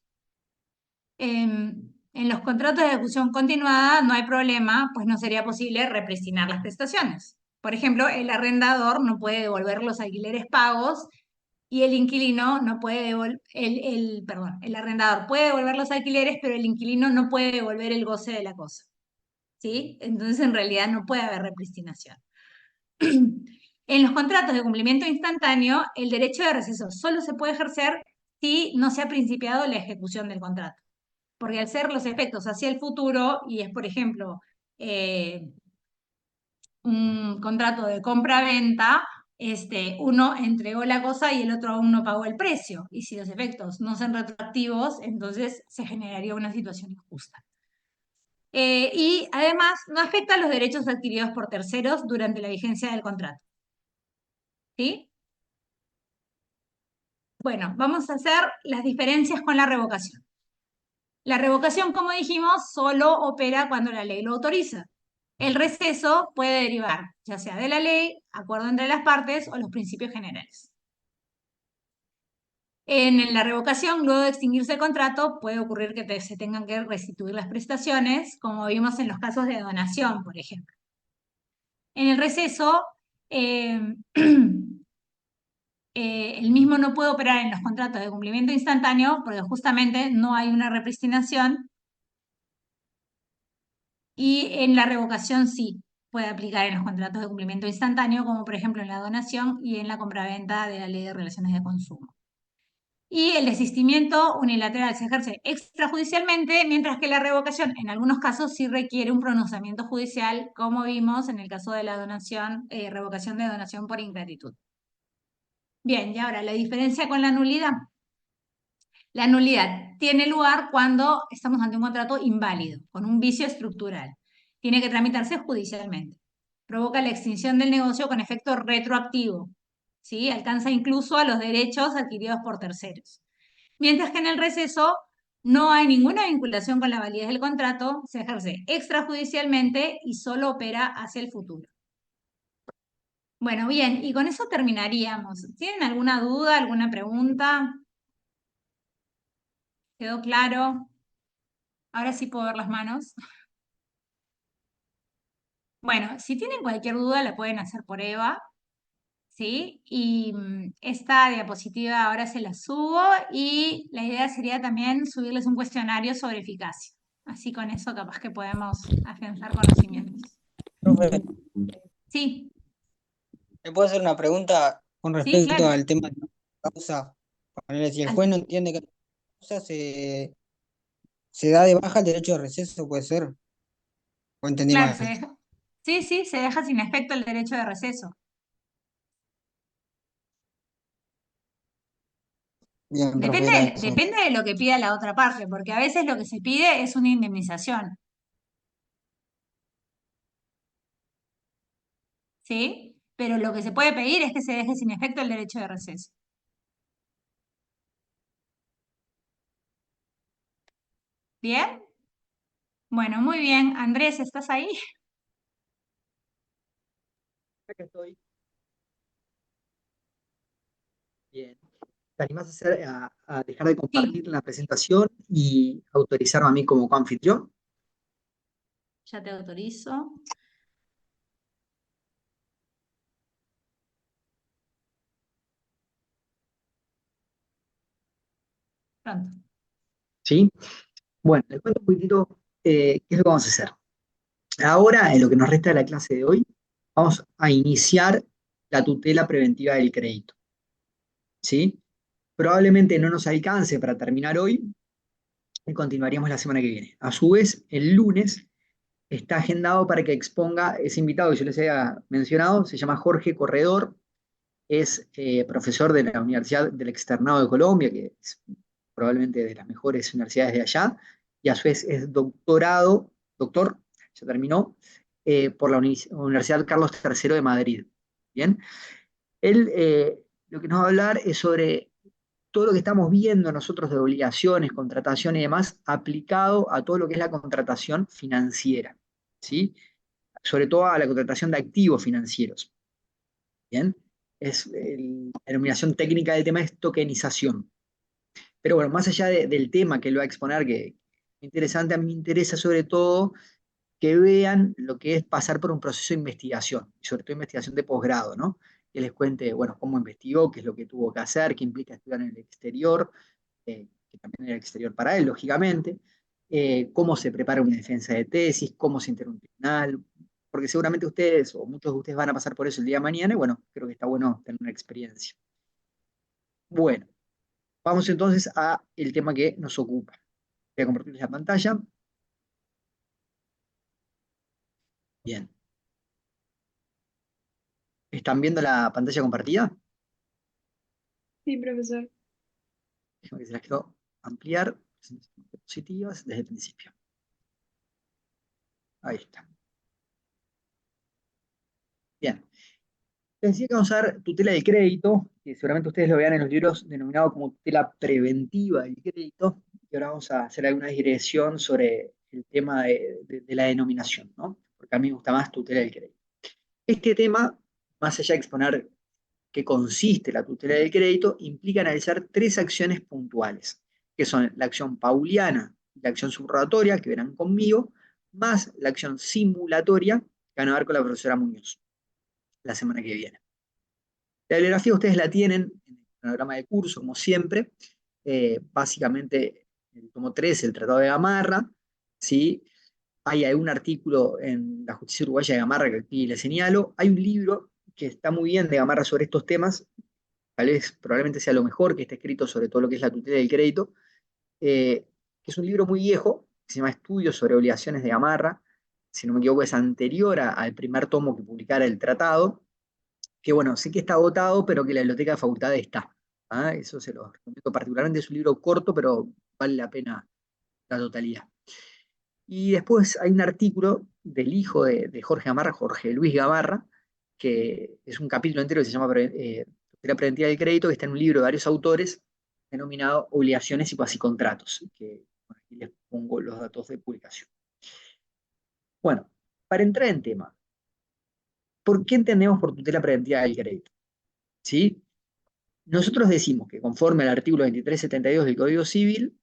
En los contratos de ejecución continuada no hay problema, pues no sería posible reprisionar las prestaciones. Por ejemplo, el arrendador no puede devolver los alquileres pagos y el inquilino no puede devolver, el arrendador puede devolver los alquileres, pero el inquilino no puede devolver el goce de la cosa. ¿Sí? Entonces, en realidad no puede haber repristinación. En los contratos de cumplimiento instantáneo, el derecho de receso solo se puede ejercer si no se ha principiado la ejecución del contrato. Porque al ser los efectos hacia el futuro, y es, por ejemplo, un contrato de compra-venta, uno entregó la cosa y el otro aún no pagó el precio. Y si los efectos no son retroactivos, entonces se generaría una situación injusta. Y además no afecta a los derechos adquiridos por terceros durante la vigencia del contrato. ¿Sí? Bueno, vamos a hacer las diferencias con la revocación. La revocación, como dijimos, solo opera cuando la ley lo autoriza. El receso puede derivar, ya sea de la ley, acuerdo entre las partes o los principios generales. En la revocación, luego de extinguirse el contrato, puede ocurrir que se tengan que restituir las prestaciones, como vimos en los casos de donación, por ejemplo. En el receso, el mismo no puede operar en los contratos de cumplimiento instantáneo porque justamente no hay una repristinación, y en la revocación sí puede aplicar en los contratos de cumplimiento instantáneo, como por ejemplo en la donación y en la compraventa de la Ley de Relaciones de Consumo. Y el desistimiento unilateral se ejerce extrajudicialmente, mientras que la revocación en algunos casos sí requiere un pronunciamiento judicial, como vimos en el caso de la donación, revocación de donación por ingratitud. Bien, y ahora la diferencia con la nulidad. La nulidad tiene lugar cuando estamos ante un contrato inválido, con un vicio estructural. Tiene que tramitarse judicialmente. Provoca la extinción del negocio con efecto retroactivo. ¿Sí? Alcanza incluso a los derechos adquiridos por terceros. Mientras que en el receso no hay ninguna vinculación con la validez del contrato, se ejerce extrajudicialmente y solo opera hacia el futuro. Bueno, bien, y con eso terminaríamos. ¿Tienen alguna duda, alguna pregunta? ¿Quedó claro? Ahora sí puedo ver las manos. Bueno, si tienen cualquier duda la pueden hacer por Eva, ¿sí? Y esta diapositiva ahora se la subo y la idea sería también subirles un cuestionario sobre eficacia. Así con eso capaz que podemos afianzar conocimientos. Profe, Sí, ¿me puedo hacer una pregunta con sí, respecto claro. al tema de la causa? Ponele, si el juez no entiende que la causa se da de baja el derecho de receso, puede ser, o entendí Claro, mal. sí, sí, se deja sin efecto el derecho de receso. Bien, profe, Depende, era eso. depende de lo que pida la otra parte, porque a veces lo que se pide es una indemnización, ¿sí? Pero lo que se puede pedir es que se deje sin efecto el derecho de receso. ¿Bien? Bueno, muy bien. Andrés, ¿estás ahí? Acá estoy. Bien. ¿Te animás a dejar de Sí, compartir la presentación y autorizarme a mí como coanfitrión? ya te autorizo. Pronto. ¿Sí? Bueno, les cuento un poquitito qué es lo que vamos a hacer. Ahora, en lo que nos resta de la clase de hoy, vamos a iniciar la tutela preventiva del crédito. ¿Sí? Probablemente no nos alcance para terminar hoy y continuaríamos la semana que viene. A su vez, el lunes está agendado para que exponga ese invitado que yo les había mencionado, se llama Jorge Corredor, es profesor de la Universidad del Externado de Colombia, que es probablemente de las mejores universidades de allá, y a su vez es doctor, ya terminó, por la Universidad Carlos III de Madrid. Bien, él lo que nos va a hablar es sobre todo lo que estamos viendo nosotros de obligaciones, contratación y demás, aplicado a todo lo que es la contratación financiera, ¿sí? Sobre todo a la contratación de activos financieros. Bien, la denominación técnica del tema es tokenización. Pero bueno, más allá del tema que él va a exponer, que es interesante, a mí me interesa sobre todo que vean lo que es pasar por un proceso de investigación, y sobre todo investigación de posgrado, ¿no? Que les cuente, bueno, cómo investigó, qué es lo que tuvo que hacer, qué implica estudiar en el exterior, que también era el exterior para él, lógicamente, cómo se prepara una defensa de tesis, cómo se integra un tribunal, porque seguramente ustedes o muchos de ustedes van a pasar por eso el día de mañana y bueno, creo que está bueno tener una experiencia. Bueno, vamos entonces a el tema que nos ocupa. Voy a compartirles la pantalla. Bien. ¿Están viendo la pantalla compartida? Sí, profesor. Déjenme que se las quiero ampliar. Diapositivas desde el principio. Ahí está. Bien. Les decía que vamos a ver tutela del crédito, que seguramente ustedes lo vean en los libros denominado como tutela preventiva del crédito, y ahora vamos a hacer alguna digresión sobre el tema de la denominación, ¿no? Porque a mí me gusta más tutela del crédito. Este tema, más allá de exponer qué consiste la tutela del crédito, implica analizar tres acciones puntuales, que son la acción pauliana y la acción subrogatoria, que verán conmigo, más la acción simulatoria, que van a ver con la profesora Muñoz la semana que viene. La bibliografía ustedes la tienen en el programa de curso, como siempre. Básicamente, el tomo 3, el Tratado de Gamarra, ¿sí? Hay algún artículo en la Justicia Uruguaya de Gamarra que aquí le señalo. Hay un libro que está muy bien de Gamarra sobre estos temas, tal vez probablemente sea lo mejor que está escrito sobre todo lo que es la tutela del crédito, que es un libro muy viejo, que se llama Estudios sobre obligaciones de Gamarra, si no me equivoco es anterior al primer tomo que publicara el tratado, que bueno, sé que está agotado, pero que la biblioteca de facultad está. ¿Ah? Eso se lo recomiendo particularmente, es un libro corto, pero vale la pena la totalidad. Y después hay un artículo del hijo de Jorge Gamarra, Jorge Luis Gamarra, que es un capítulo entero que se llama Tutela Preventiva del Crédito, que está en un libro de varios autores, denominado Obligaciones y Cuasicontratos, que bueno, aquí les pongo los datos de publicación. Bueno, para entrar en tema, ¿por qué entendemos por tutela preventiva del crédito? ¿Sí? Nosotros decimos que conforme al artículo 2372 del Código Civil,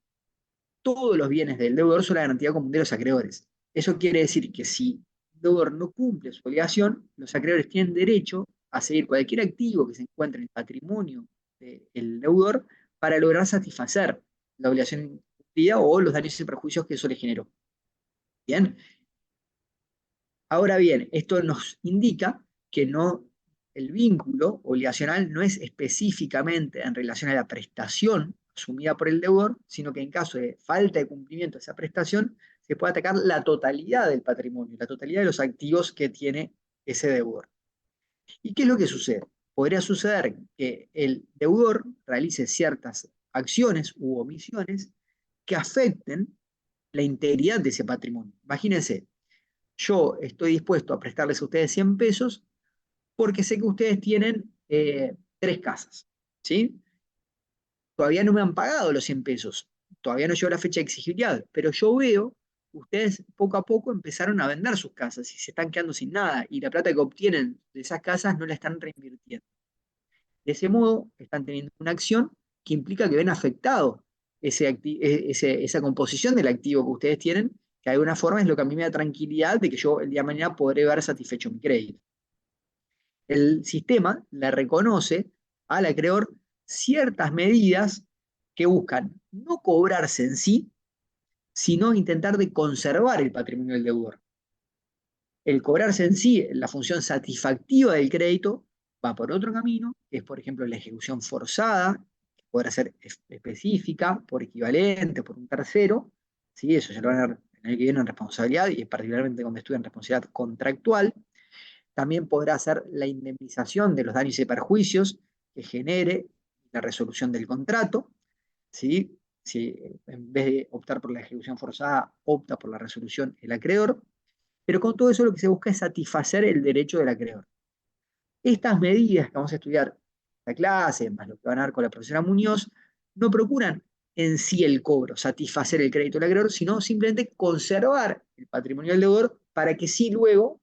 todos los bienes del deudor son la garantía común de los acreedores. Eso quiere decir que si el deudor no cumple su obligación, los acreedores tienen derecho a seguir cualquier activo que se encuentre en el patrimonio del deudor para lograr satisfacer la obligación incumplida o los daños y perjuicios que eso le generó. Bien. Ahora bien, esto nos indica que no, el vínculo obligacional no es específicamente en relación a la prestación asumida por el deudor, sino que en caso de falta de cumplimiento de esa prestación, se puede atacar la totalidad del patrimonio, la totalidad de los activos que tiene ese deudor. ¿Y qué es lo que sucede? Podría suceder que el deudor realice ciertas acciones u omisiones que afecten la integridad de ese patrimonio. Imagínense, yo estoy dispuesto a prestarles a ustedes 100 pesos porque sé que ustedes tienen 3 casas, ¿sí? Todavía no me han pagado los 100 pesos, todavía no llegó la fecha de exigibilidad, pero yo veo que ustedes poco a poco empezaron a vender sus casas y se están quedando sin nada y la plata que obtienen de esas casas no la están reinvirtiendo. De ese modo, están teniendo una acción que implica que ven afectado esa composición del activo que ustedes tienen, que de alguna forma es lo que a mí me da tranquilidad de que yo el día de mañana podré ver satisfecho mi crédito. El sistema le reconoce al acreedor ciertas medidas que buscan no cobrarse en sí, sino intentar de conservar el patrimonio del deudor. El cobrarse en sí, la función satisfactiva del crédito, va por otro camino, que es por ejemplo la ejecución forzada, que podrá ser específica, por equivalente, por un tercero, ¿sí? Eso ya lo van a ver en el que viene en responsabilidad y particularmente cuando estudian responsabilidad contractual. También podrá ser la indemnización de los daños y perjuicios que genere la resolución del contrato, ¿sí? Si en vez de optar por la ejecución forzada, opta por la resolución el acreedor. Pero con todo eso lo que se busca es satisfacer el derecho del acreedor. Estas medidas que vamos a estudiar en la clase, más lo que van a ver con la profesora Muñoz, no procuran en sí el cobro, satisfacer el crédito del acreedor, sino simplemente conservar el patrimonio del deudor para que sí luego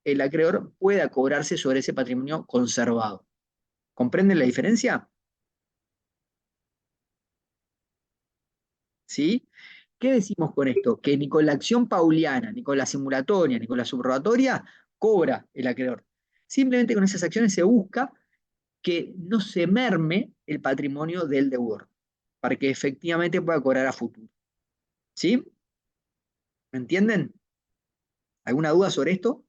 el acreedor pueda cobrarse sobre ese patrimonio conservado. ¿Comprenden la diferencia? ¿Sí? ¿Qué decimos con esto? Que ni con la acción pauliana, ni con la simulatoria, ni con la subrogatoria cobra el acreedor. Simplemente con esas acciones se busca que no se merme el patrimonio del deudor, para que efectivamente pueda cobrar a futuro. ¿Sí? ¿Me entienden? ¿Alguna duda sobre esto?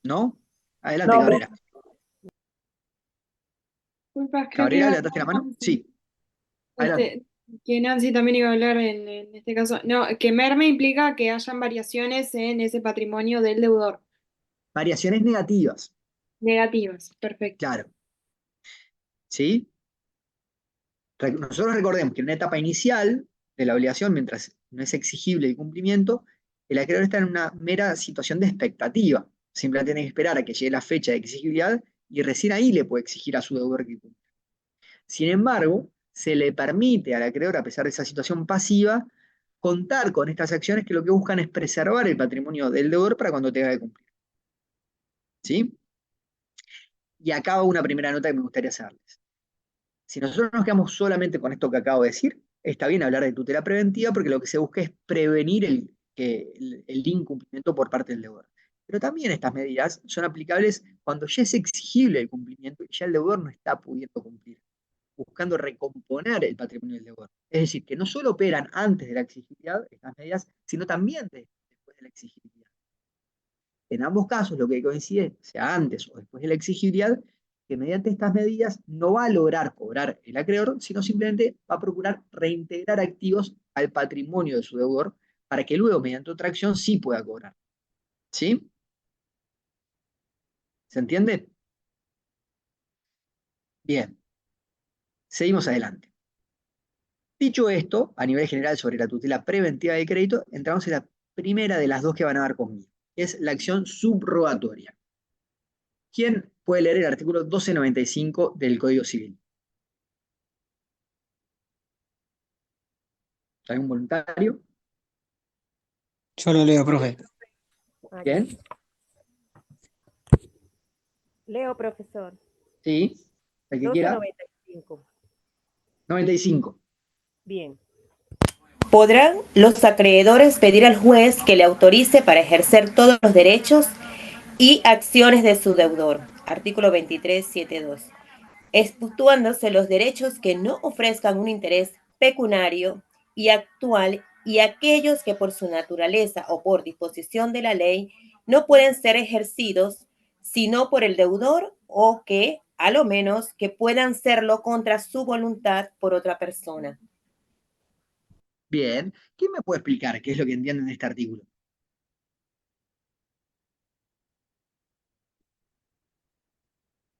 ¿No? Adelante, No, Cabrera. Disculpas, creo que Cabrera, iba a ¿levantaste la hablar mano? Sí, adelante. que Nancy también iba a hablar en este caso. No, que merme implica que hayan variaciones en ese patrimonio del deudor. Variaciones negativas, Negativas, perfecto. claro. ¿Sí? Nosotros recordemos que en una etapa inicial de la obligación, mientras no es exigible el cumplimiento, el acreedor está en una mera situación de expectativa. Simplemente tiene que esperar a que llegue la fecha de exigibilidad y recién ahí le puede exigir a su deudor que cumpla. Sin embargo, se le permite al acreedor, a pesar de esa situación pasiva, contar con estas acciones que lo que buscan es preservar el patrimonio del deudor para cuando tenga que cumplir. ¿Sí? Y acá va una primera nota que me gustaría hacerles. Si nosotros nos quedamos solamente con esto que acabo de decir, está bien hablar de tutela preventiva porque lo que se busca es prevenir el incumplimiento por parte del deudor. Pero también estas medidas son aplicables cuando ya es exigible el cumplimiento y ya el deudor no está pudiendo cumplir, buscando recomponer el patrimonio del deudor. Es decir, que no solo operan antes de la exigibilidad estas medidas, sino también después de la exigibilidad. En ambos casos, lo que coincide, sea antes o después de la exigibilidad, que mediante estas medidas no va a lograr cobrar el acreedor, sino simplemente va a procurar reintegrar activos al patrimonio de su deudor para que luego, mediante otra acción, sí pueda cobrar. ¿Sí? ¿Se entiende? Bien. Seguimos adelante. Dicho esto, a nivel general sobre la tutela preventiva del crédito, entramos en la primera de las dos que van a ver conmigo, que es la acción subrogatoria. ¿Quién puede leer el artículo 1295 del Código Civil? ¿Hay un voluntario? Yo lo leo, profe. Bien. Leo, profesor. Sí. El que quiera. 1295. 95. Bien. Podrán los acreedores pedir al juez que le autorice para ejercer todos los derechos y acciones de su deudor. Artículo 23.7.2. Exceptuándose los derechos que no ofrezcan un interés pecuniario y actual y aquellos que por su naturaleza o por disposición de la ley no pueden ser ejercidos sino por el deudor o que, a lo menos, que puedan serlo contra su voluntad por otra persona. Bien. ¿Quién me puede explicar qué es lo que entienden de este artículo?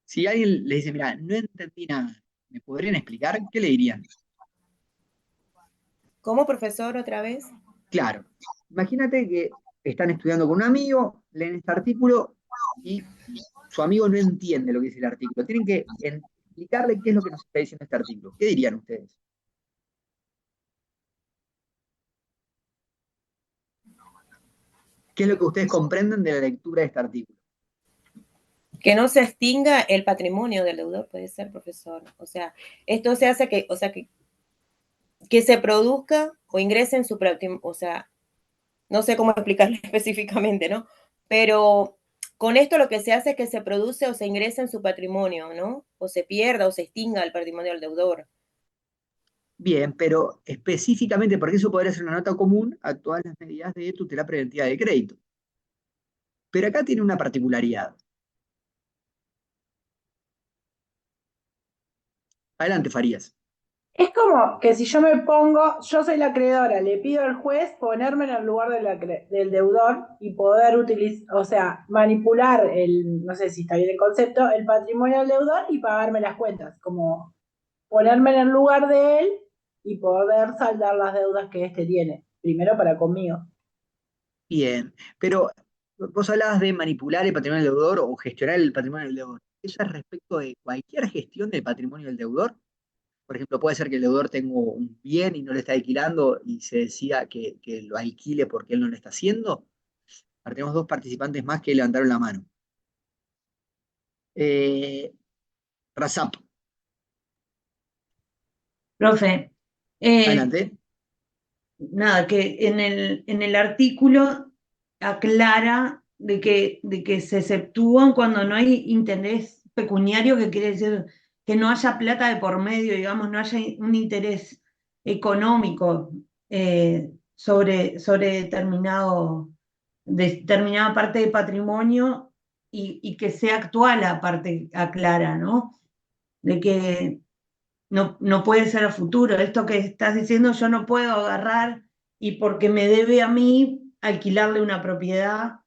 Si alguien le dice, mira, no entendí nada, ¿me podrían explicar? ¿Qué le dirían? ¿Cómo, profesor, otra vez? Claro. Imagínate que están estudiando con un amigo, leen este artículo y su amigo no entiende lo que dice el artículo. Tienen que explicarle qué es lo que nos está diciendo este artículo. ¿Qué dirían ustedes? ¿Qué es lo que ustedes comprenden de la lectura de este artículo? Que no se extinga el patrimonio del deudor, puede ser, profesor. O sea, esto se hace que se produzca o ingrese en su patrimonio, o sea, no sé cómo explicarlo específicamente, ¿no? Pero con esto lo que se hace es que se produce o se ingrese en su patrimonio, ¿no? O se pierda o se extinga el patrimonio del deudor. Bien, pero específicamente, porque eso podría ser una nota común a todas las medidas de tutela preventiva de crédito. Pero acá tiene una particularidad. Adelante, Farías. Es como que si yo me pongo, yo soy la acreedora, le pido al juez ponerme en el lugar del deudor y poder utilizar, o sea, manipular no sé si está bien el concepto, el patrimonio del deudor y pagarme las cuentas, como ponerme en el lugar de él y poder saldar las deudas que éste tiene, primero para conmigo. Bien, pero vos hablabas de manipular el patrimonio del deudor o gestionar el patrimonio del deudor. ¿Eso es respecto de cualquier gestión del patrimonio del deudor? Por ejemplo, puede ser que el deudor tenga un bien y no lo está alquilando y se decida que lo alquile porque él no lo está haciendo. Ahora tenemos dos participantes más que levantaron la mano. Razap, Profe, adelante. nada, que en el artículo aclara de que se exceptúan cuando no hay interés pecuniario, que quiere decir que no haya plata de por medio, digamos, no haya un interés económico sobre determinada parte del patrimonio y que sea actual, aparte, aclara, ¿no? De que no puede ser a futuro. Esto que estás diciendo, yo no puedo agarrar y porque me debe a mí alquilarle una propiedad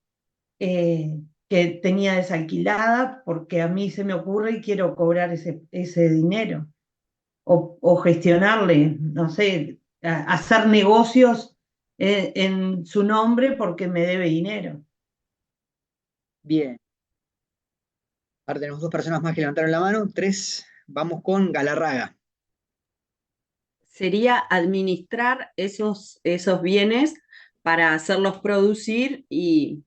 que tenía desalquilada, porque a mí se me ocurre y quiero cobrar ese dinero. O gestionarle, no sé, hacer negocios en su nombre porque me debe dinero. Bien. Ahora tenemos 2 personas más que levantaron la mano. 3. Vamos con Galarraga. Sería administrar esos bienes para hacerlos producir y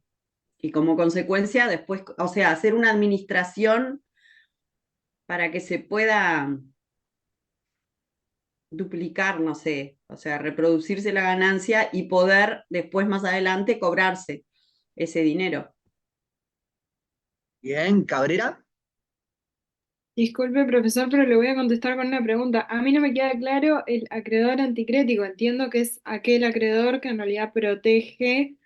como consecuencia después, o sea, hacer una administración para que se pueda duplicar, no sé, o sea, reproducirse la ganancia y poder después más adelante cobrarse ese dinero. Bien, Cabrera. Disculpe, profesor, pero le voy a contestar con una pregunta. A mí no me queda claro el acreedor anticrético. Entiendo que es aquel acreedor que en realidad protege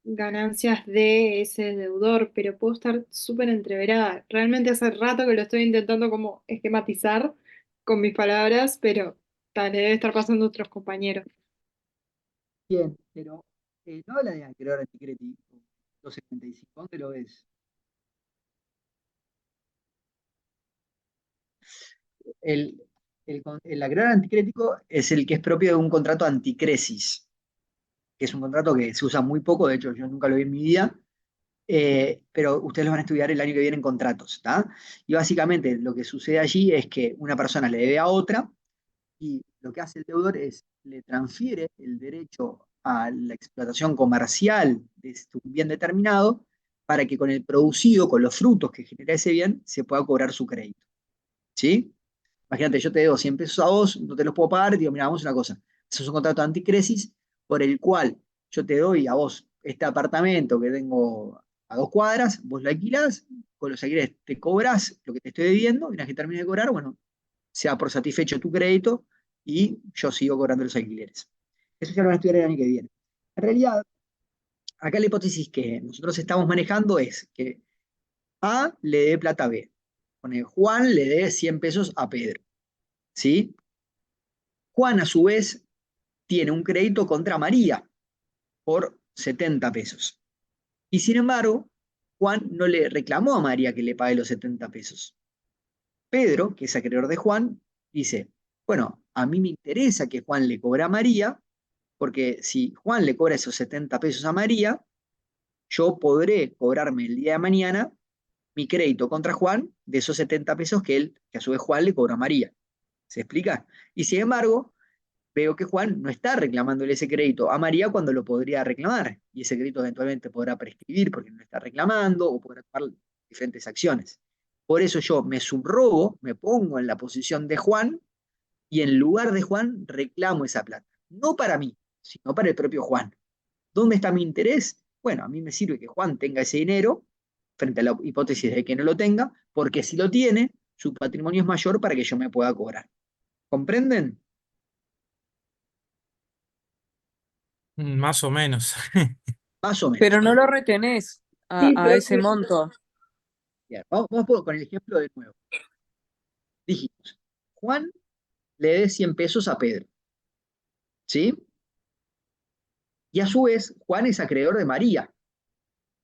ganancias de ese deudor, pero puedo estar súper entreverada. Realmente hace rato que lo estoy intentando como esquematizar con mis palabras, pero tal, le debe estar pasando a otros compañeros. Bien, pero no habla de acreedor anticrético. 275, ¿dónde lo ves? El acreedor anticrético es el que es propio de un contrato anticresis, que es un contrato que se usa muy poco, de hecho yo nunca lo vi en mi vida, pero ustedes lo van a estudiar el año que viene en contratos, ¿está? Y básicamente lo que sucede allí es que una persona le debe a otra y lo que hace el deudor es le transfiere el derecho a la explotación comercial de un bien determinado para que con el producido, con los frutos que genera ese bien, se pueda cobrar su crédito. ¿Sí? Imagínate, yo te debo 100 pesos a vos, no te los puedo pagar, y digo, mira, vamos a una cosa. Eso es un contrato anticresis por el cual yo te doy a vos este apartamento que tengo a 2 cuadras, vos lo alquilás, con los alquileres te cobras lo que te estoy debiendo, y una vez que termine de cobrar, bueno, se da por satisfecho tu crédito y yo sigo cobrando los alquileres. Eso ya lo van a estudiar el año que viene. En realidad, acá la hipótesis que nosotros estamos manejando es que A le dé plata a B. Pone Juan le dé 100 pesos a Pedro. ¿Sí? Juan, a su vez, tiene un crédito contra María por 70 pesos. Y sin embargo, Juan no le reclamó a María que le pague los 70 pesos. Pedro, que es acreedor de Juan, dice, bueno, a mí me interesa que Juan le cobre a María, porque si Juan le cobra esos 70 pesos a María, yo podré cobrarme el día de mañana mi crédito contra Juan de esos 70 pesos que a su vez Juan le cobra a María. ¿Se explica? Y sin embargo, veo que Juan no está reclamándole ese crédito a María cuando lo podría reclamar, y ese crédito eventualmente podrá prescribir porque no lo está reclamando o podrá tomar diferentes acciones. Por eso yo me subrogo, me pongo en la posición de Juan y en lugar de Juan reclamo esa plata. No para mí, sino para el propio Juan. ¿Dónde está mi interés? Bueno, a mí me sirve que Juan tenga ese dinero frente a la hipótesis de que no lo tenga, porque si lo tiene, su patrimonio es mayor para que yo me pueda cobrar. ¿Comprenden? Más o menos. Más o menos. Pero no lo retenés Sí, a ese profe. monto. Bien, vamos con el ejemplo de nuevo. Dijimos, Juan le dé 100 pesos a Pedro. ¿Sí? Y a su vez, Juan es acreedor de María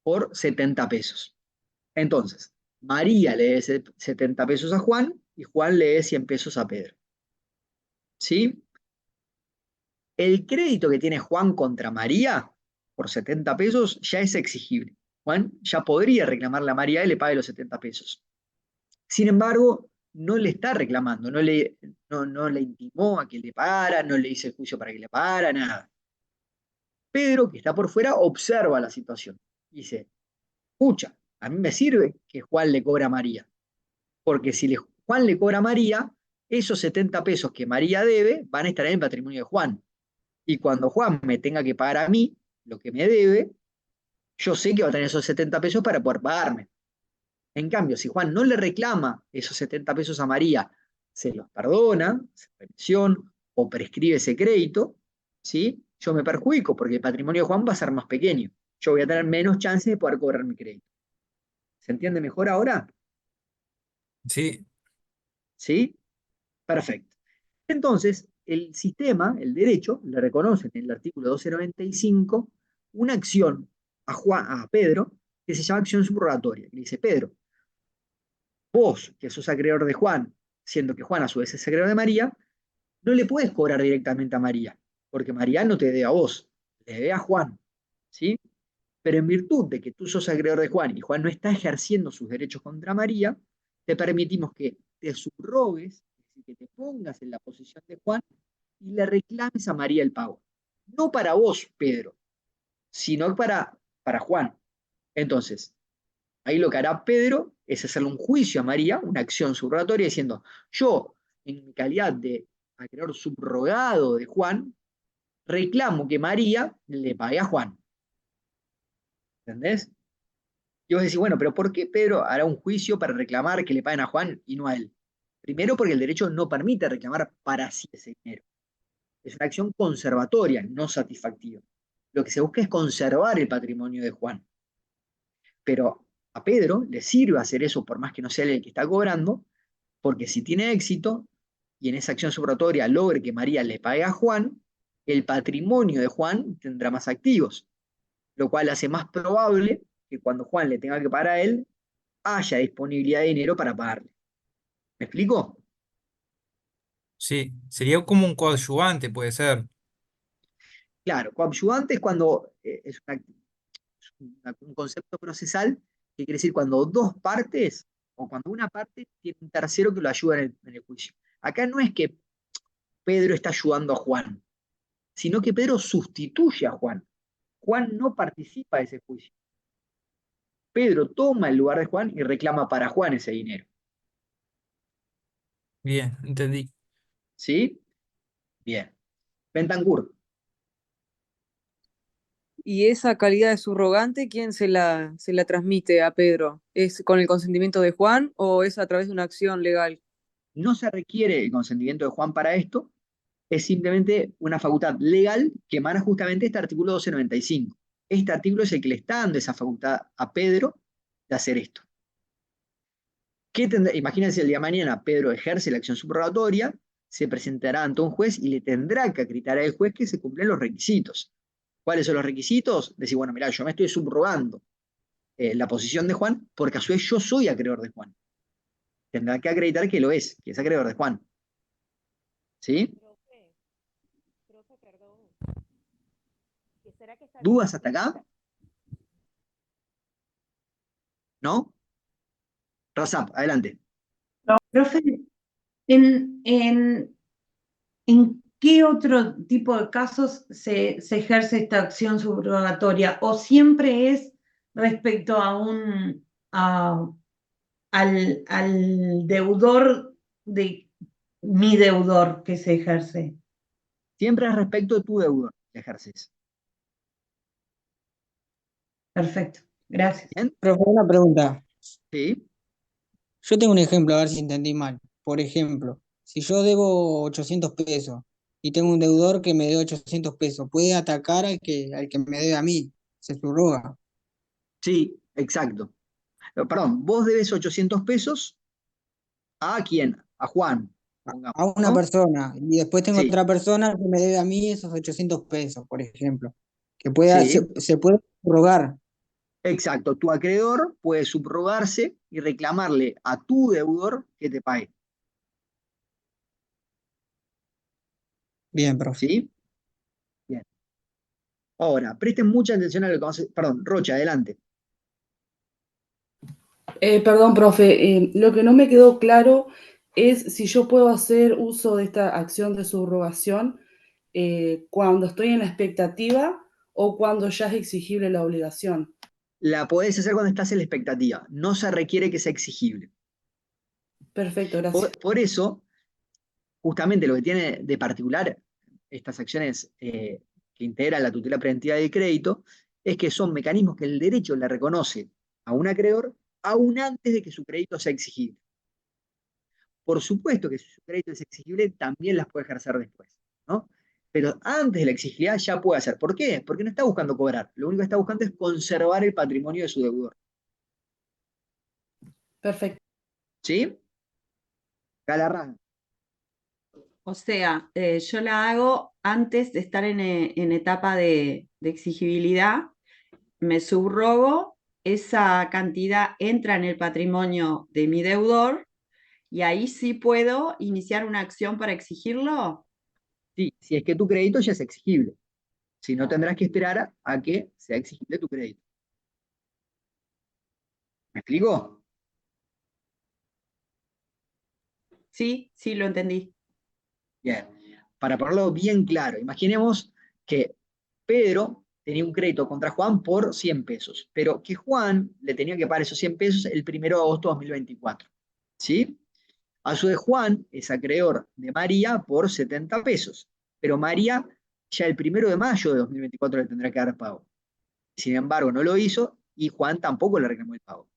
por 70 pesos. Entonces, María le debe 70 pesos a Juan y Juan le debe 100 pesos a Pedro. ¿Sí? El crédito que tiene Juan contra María por 70 pesos ya es exigible. Juan ya podría reclamarle a María y le pague los 70 pesos. Sin embargo, no le está reclamando, no le intimó a que le pagara, no le hizo el juicio para que le pagara, nada. Pedro, que está por fuera, observa la situación. Dice, escucha, a mí me sirve que Juan le cobra a María, porque si Juan le cobra a María, esos 70 pesos que María debe van a estar en el patrimonio de Juan. Y cuando Juan me tenga que pagar a mí lo que me debe, yo sé que va a tener esos 70 pesos para poder pagarme. En cambio, si Juan no le reclama esos 70 pesos a María, se los perdona, se remisión o prescribe ese crédito, ¿sí? Yo me perjudico porque el patrimonio de Juan va a ser más pequeño. Yo voy a tener menos chances de poder cobrar mi crédito. ¿Se entiende mejor ahora? Sí, ¿Sí? Perfecto. Entonces, el sistema, el derecho, le reconoce en el artículo 1295 una acción a Pedro que se llama acción subrogatoria. Que le dice, Pedro, vos, que sos acreedor de Juan, siendo que Juan a su vez es acreedor de María, no le puedes cobrar directamente a María, porque María no te debe a vos, le debe a Juan. ¿Sí? Pero en virtud de que tú sos acreedor de Juan y Juan no está ejerciendo sus derechos contra María, te permitimos que te subrogues, es decir, que te pongas en la posición de Juan y le reclames a María el pago. No para vos, Pedro, sino para Juan. Entonces, ahí lo que hará Pedro es hacerle un juicio a María, una acción subrogatoria, diciendo, yo, en mi calidad de acreedor subrogado de Juan, reclamo que María le pague a Juan. ¿Entendés? Y vos decís, bueno, pero ¿por qué Pedro hará un juicio para reclamar que le paguen a Juan y no a él? Primero, porque el derecho no permite reclamar para sí ese dinero. Es una acción conservatoria, no satisfactiva. Lo que se busca es conservar el patrimonio de Juan. Pero a Pedro le sirve hacer eso, por más que no sea él el que está cobrando, porque si tiene éxito y en esa acción subrogatoria logre que María le pague a Juan, el patrimonio de Juan tendrá más activos, lo cual hace más probable que cuando Juan le tenga que pagar a él, haya disponibilidad de dinero para pagarle. ¿Me explico? sí. Sería como un coadyuvante, puede ser. Claro, coadyuvante es cuando un concepto procesal que quiere decir cuando dos partes o cuando una parte tiene un tercero que lo ayuda en el juicio. Acá no es que Pedro está ayudando a Juan, sino que Pedro sustituye a Juan. Juan no participa de ese juicio. Pedro toma el lugar de Juan y reclama para Juan ese dinero. Bien, entendí. ¿Sí? Bien. Bentancur. ¿Y esa calidad de subrogante, quién se la transmite a Pedro? ¿Es con el consentimiento de Juan o es a través de una acción legal? No se requiere el consentimiento de Juan para esto, es simplemente una facultad legal que emana justamente este artículo 1295. Este artículo es el que le está dando esa facultad a Pedro de hacer esto. Imagínense el día de mañana, Pedro ejerce la acción subrogatoria, se presentará ante un juez y le tendrá que acreditar al juez que se cumplen los requisitos. ¿Cuáles son los requisitos? Decir, bueno, mira, yo me estoy subrogando la posición de Juan porque a su vez yo soy acreedor de Juan. Tendrá que acreditar que lo es, que es acreedor de Juan. ¿Sí? Profe, perdón. ¿Será que está bien ¿Dudas hasta así? acá? ¿No? Razap, adelante. Profe, ¿en qué otro tipo de casos se ejerce esta acción subrogatoria? ¿O siempre es respecto al deudor de mi deudor que se ejerce? Siempre es respecto de tu deudor que ejerces. Perfecto, gracias. ¿Bien? Profe, una pregunta. Sí. Yo tengo un ejemplo, a ver si entendí mal. Por ejemplo, si yo debo 800 pesos y tengo un deudor que me debe 800 pesos, ¿puede atacar al que me debe a mí? Se subroga. Sí, exacto. Perdón, vos debes 800 pesos ¿a quién? A Juan, pongamos, A una ¿no? persona y después tengo Sí, otra persona que me debe a mí esos 800 pesos, por ejemplo, que sí, se puede subrogar. exacto. Tu acreedor puede subrogarse y reclamarle a tu deudor que te pague. Bien, profe. ¿Sí? Bien. Ahora, presten mucha atención a lo que vamos a hacer. Perdón, Rocha, adelante. Perdón, profe, lo que no me quedó claro es si yo puedo hacer uso de esta acción de subrogación cuando estoy en la expectativa o cuando ya es exigible la obligación. La podés hacer cuando estás en la expectativa. No se requiere que sea exigible. Perfecto, gracias. Por eso, justamente lo que tiene de particular estas acciones que integran la tutela preventiva del crédito es que son mecanismos que el derecho le reconoce a un acreedor aún antes de que su crédito sea exigible. Por supuesto que si su crédito es exigible, también las puede ejercer después, ¿no? Pero antes de la exigibilidad ya puede hacer. ¿Por qué? Porque no está buscando cobrar. Lo único que está buscando es conservar el patrimonio de su deudor. Perfecto. ¿Sí? Galarraga. O sea, yo la hago antes de estar en etapa de exigibilidad, me subrogo, esa cantidad entra en el patrimonio de mi deudor y ahí sí puedo iniciar una acción para exigirlo. Sí, si es que tu crédito ya es exigible. Si no, tendrás que esperar a que sea exigible tu crédito. ¿Me explico? Sí, sí, lo entendí. Bien. Para ponerlo bien claro, imaginemos que Pedro tenía un crédito contra Juan por 100 pesos, pero que Juan le tenía que pagar esos 100 pesos el 1 de agosto de 2024. ¿Sí? A su vez, Juan es acreedor de María por 70 pesos, pero María ya el 1 de mayo de 2024 le tendrá que dar pago. Sin embargo, no lo hizo y Juan tampoco le reclamó el pago.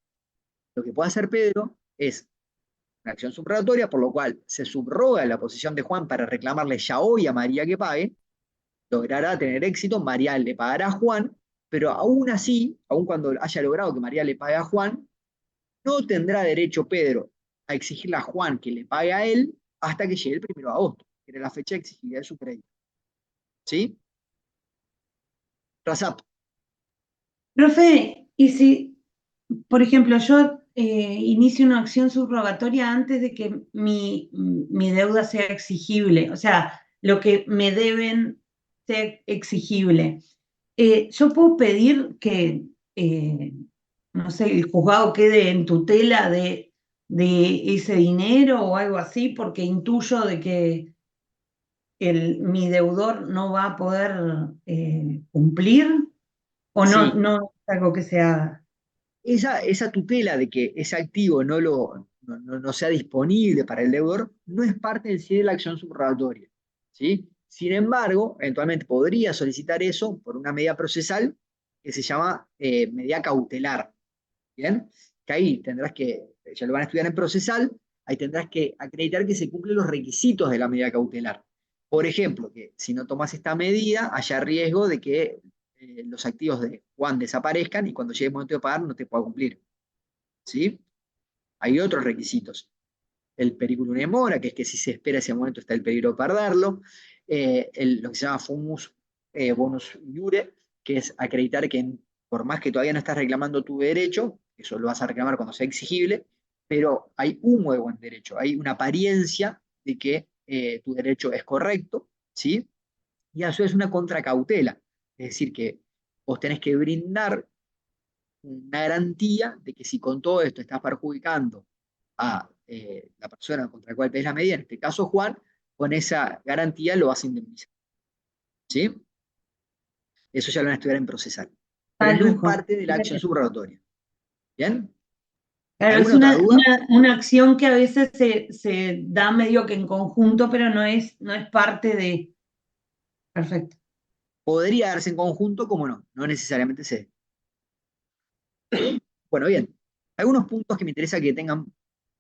Lo que puede hacer Pedro es una acción subrogatoria, por lo cual se subroga la posición de Juan para reclamarle ya hoy a María que pague, logrará tener éxito, María le pagará a Juan, pero aún así, aun cuando haya logrado que María le pague a Juan, no tendrá derecho Pedro a exigirle a Juan que le pague a él hasta que llegue el 1 de agosto, que era la fecha de exigibilidad de su crédito. ¿Sí? Razap. Profe, y si, por ejemplo, yo inicio una acción subrogatoria antes de que mi deuda sea exigible, o sea, lo que me deben sea exigible, yo puedo pedir que, no sé, el juzgado quede en tutela de ese dinero o algo así, porque intuyo de que mi deudor no va a poder cumplir, o Sí. no es algo que se haga. Esa tutela de que ese activo no sea disponible para el deudor no es parte del sí de la acción subrogatoria. ¿Sí? Sin embargo, eventualmente podría solicitar eso por una medida procesal que se llama medida cautelar. ¿Bien? Que ahí tendrás que, ya lo van a estudiar en procesal, ahí tendrás que acreditar que se cumplen los requisitos de la medida cautelar. Por ejemplo, que si no tomas esta medida, haya riesgo de que los activos de Juan desaparezcan y cuando llegue el momento de pagar no te pueda cumplir. ¿Sí? Hay otros requisitos. El periculum in mora, que es que si se espera ese momento está el peligro de perderlo. Lo que se llama fumus bonus iure, que es acreditar que por más que todavía no estás reclamando tu derecho, eso lo vas a reclamar cuando sea exigible, pero hay un muy buen derecho, hay una apariencia de que tu derecho es correcto, ¿sí? Y a su vez una contracautela, es decir, que vos tenés que brindar una garantía de que si con todo esto estás perjudicando a la persona contra la cual pedís la medida, en este caso Juan, con esa garantía lo vas a indemnizar. ¿Sí? Eso ya lo van a estudiar en procesal. Pero no es parte de la acción subrogatoria. ¿Bien? Claro, es ¿Alguna otra duda? una acción que a veces se da medio que en conjunto, pero no es parte de... Perfecto. Podría darse en conjunto, como no, no necesariamente se. Bueno, bien. Algunos puntos que me interesa que tengan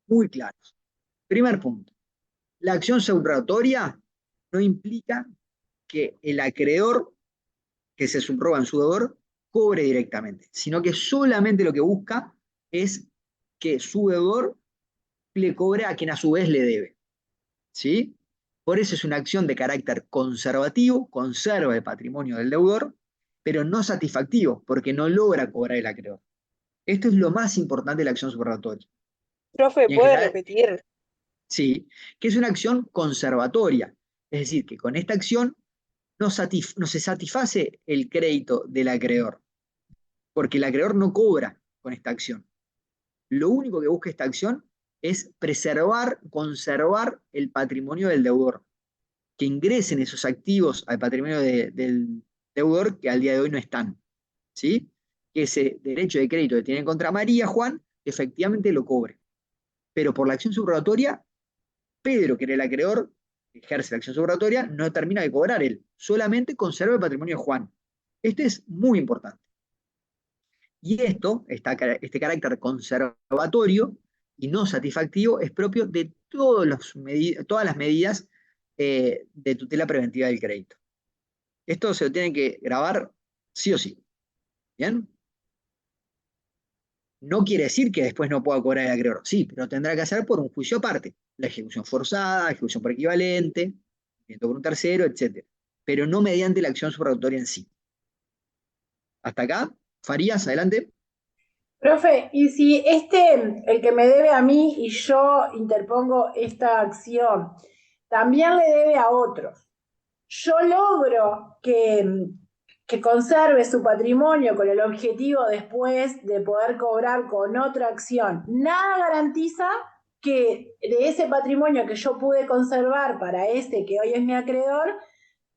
muy claros. Primer punto. La acción subrogatoria no implica que el acreedor que se subroga en su deudor cobre directamente, sino que solamente lo que busca es que su deudor le cobre a quien a su vez le debe. ¿Sí? Por eso es una acción de carácter conservativo, conserva el patrimonio del deudor, pero no satisfactivo, porque no logra cobrar el acreedor. Esto es lo más importante de la acción subrogatoria. Profe, Y en ¿puede general, repetir? sí, que es una acción conservatoria. Es decir, que con esta acción no se satisface el crédito del acreedor, porque el acreedor no cobra con esta acción. Lo único que busca esta acción es preservar, conservar el patrimonio del deudor, que ingresen esos activos al patrimonio del deudor que al día de hoy no están. ¿Sí? Que ese derecho de crédito que tiene contra María Juan, efectivamente lo cobre. Pero por la acción subrogatoria, Pedro, que era el acreedor, que ejerce la acción subrogatoria, no termina de cobrar él, solamente conserva el patrimonio de Juan. Este es muy importante. Y este carácter conservatorio y no satisfactivo es propio de todas las medidas de tutela preventiva del crédito. Esto se lo tienen que grabar sí o sí. ¿Bien? No quiere decir que después no pueda cobrar el acreedor. Sí, pero tendrá que hacer por un juicio aparte. La ejecución forzada, ejecución por equivalente, por un tercero, etc. Pero no mediante la acción subrogatoria en sí. Hasta acá, Farías, adelante. Profe, y si el que me debe a mí y yo interpongo esta acción, también le debe a otros, yo logro que conserve su patrimonio con el objetivo después de poder cobrar con otra acción. Nada garantiza que de ese patrimonio que yo pude conservar para ese que hoy es mi acreedor,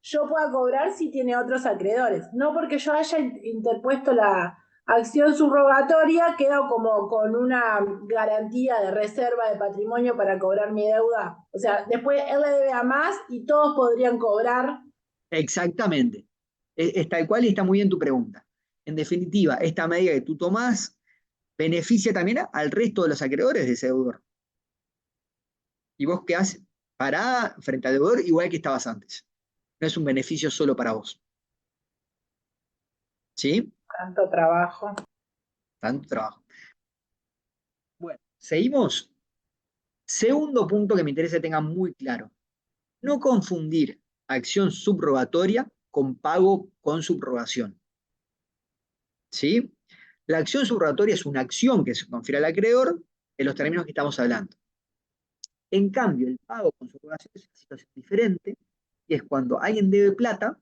yo pueda cobrar si tiene otros acreedores. No porque yo haya interpuesto la acción subrogatoria, quedo como con una garantía de reserva de patrimonio para cobrar mi deuda. O sea, después él le debe a más y todos podrían cobrar. Exactamente. Es tal cual y está muy bien tu pregunta. En definitiva, esta medida que tú tomás beneficia también al resto de los acreedores de ese deudor. Y vos quedás parada frente al deudor igual que estabas antes. No es un beneficio solo para vos. ¿Sí? Tanto trabajo. Tanto trabajo. Bueno, seguimos. Segundo punto que me interesa que tengan muy claro. No confundir acción subrogatoria con pago con subrogación. ¿Sí? La acción subrogatoria es una acción que se confiere al acreedor en los términos que estamos hablando. En cambio, el pago con subrogación es una situación diferente, y es cuando alguien debe plata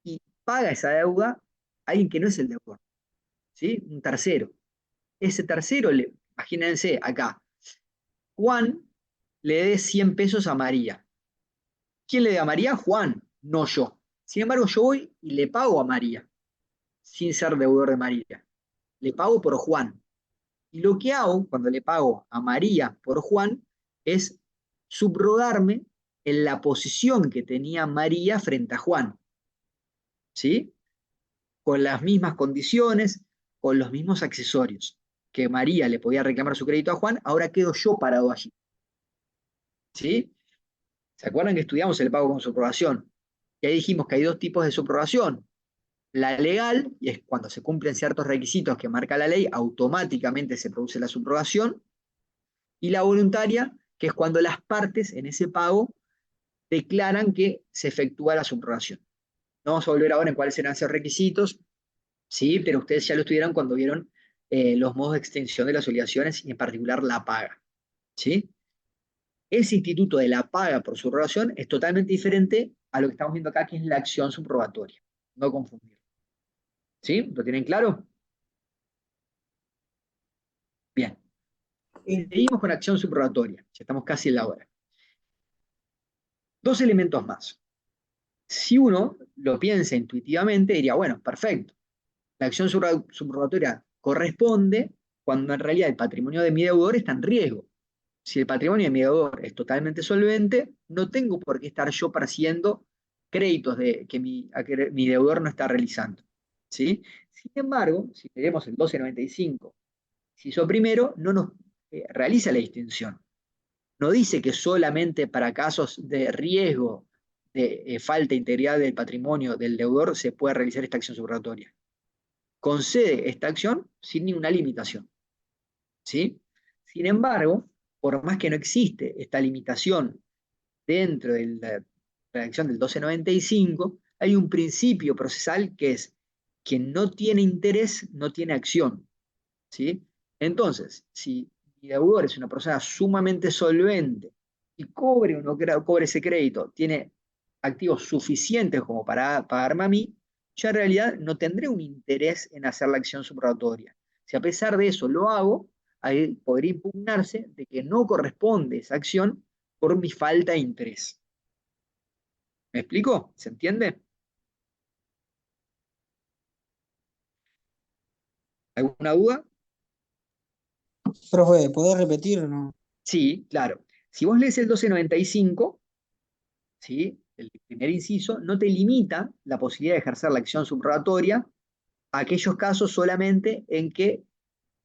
y paga esa deuda a alguien que no es el deudor, ¿sí? Un tercero. Ese tercero, imagínense acá, Juan le debe 100 pesos a María. ¿Quién le debe a María? Juan, no yo. Sin embargo, yo voy y le pago a María, sin ser deudor de María. Le pago por Juan. Y lo que hago cuando le pago a María por Juan es subrogarme en la posición que tenía María frente a Juan. ¿Sí? Con las mismas condiciones, con los mismos accesorios. Que María le podía reclamar su crédito a Juan, ahora quedo yo parado allí. ¿Sí? ¿Se acuerdan que estudiamos el pago con subrogación? Y ahí dijimos que hay dos tipos de subrogación. La legal, y es cuando se cumplen ciertos requisitos que marca la ley, automáticamente se produce la subrogación. Y la voluntaria, que es cuando las partes en ese pago declaran que se efectúa la subrogación. No vamos a volver ahora en cuáles serán esos requisitos, sí, pero ustedes ya lo estudiaron cuando vieron los modos de extensión de las obligaciones y en particular la paga. ¿Sí? Ese instituto de la paga por subrogación es totalmente diferente a lo que estamos viendo acá, que es la acción subrogatoria. No confundir. ¿Sí? ¿Lo tienen claro? Bien. Seguimos con acción subrogatoria. Ya estamos casi en la hora. Dos elementos más. Si uno lo piensa intuitivamente, diría, bueno, perfecto. La acción subrogatoria corresponde cuando en realidad el patrimonio de mi deudor está en riesgo. Si el patrimonio de mi deudor es totalmente solvente, no tengo por qué estar yo persiguiendo créditos que mi deudor no está realizando. ¿Sí? Sin embargo, si leemos el 1295, inciso primero, no nos realiza la distinción. No dice que solamente para casos de riesgo de falta de integridad del patrimonio del deudor se puede realizar esta acción subrogatoria. Concede esta acción sin ninguna limitación. ¿Sí? Sin embargo, por más que no existe esta limitación dentro de la redacción del 1295, hay un principio procesal que es quien no tiene interés no tiene acción. ¿Sí? Entonces, si mi deudor es una persona sumamente solvente y cobre o no cobre ese crédito, tiene activos suficientes como para pagarme a mí, yo en realidad no tendré un interés en hacer la acción subrogatoria. Si a pesar de eso lo hago, ahí podría impugnarse de que no corresponde esa acción por mi falta de interés. ¿Me explico? ¿Se entiende? ¿Alguna duda? Profe, ¿podés repetir o no? Sí, claro. Si vos lees el 1295, ¿sí? El primer inciso, no te limita la posibilidad de ejercer la acción subrogatoria a aquellos casos solamente en que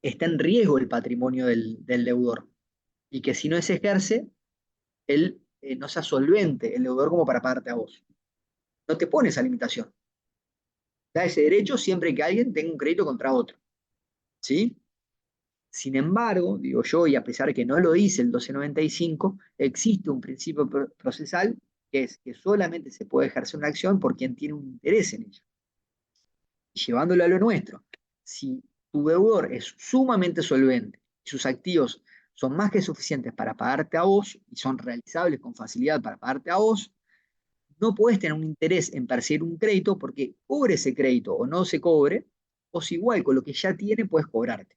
está en riesgo el patrimonio del deudor y que si no se ejerce, él no sea solvente, el deudor, como para pagarte a vos. No te pone esa limitación. Da ese derecho siempre que alguien tenga un crédito contra otro. ¿Sí? Sin embargo, digo yo, y a pesar que no lo dice el 1295, existe un principio procesal que es que solamente se puede ejercer una acción por quien tiene un interés en ella. Y llevándolo a lo nuestro, si tu deudor es sumamente solvente y sus activos son más que suficientes para pagarte a vos y son realizables con facilidad para pagarte a vos, no puedes tener un interés en perseguir un crédito porque cobre ese crédito o no se cobre, o si igual con lo que ya tiene puedes cobrarte.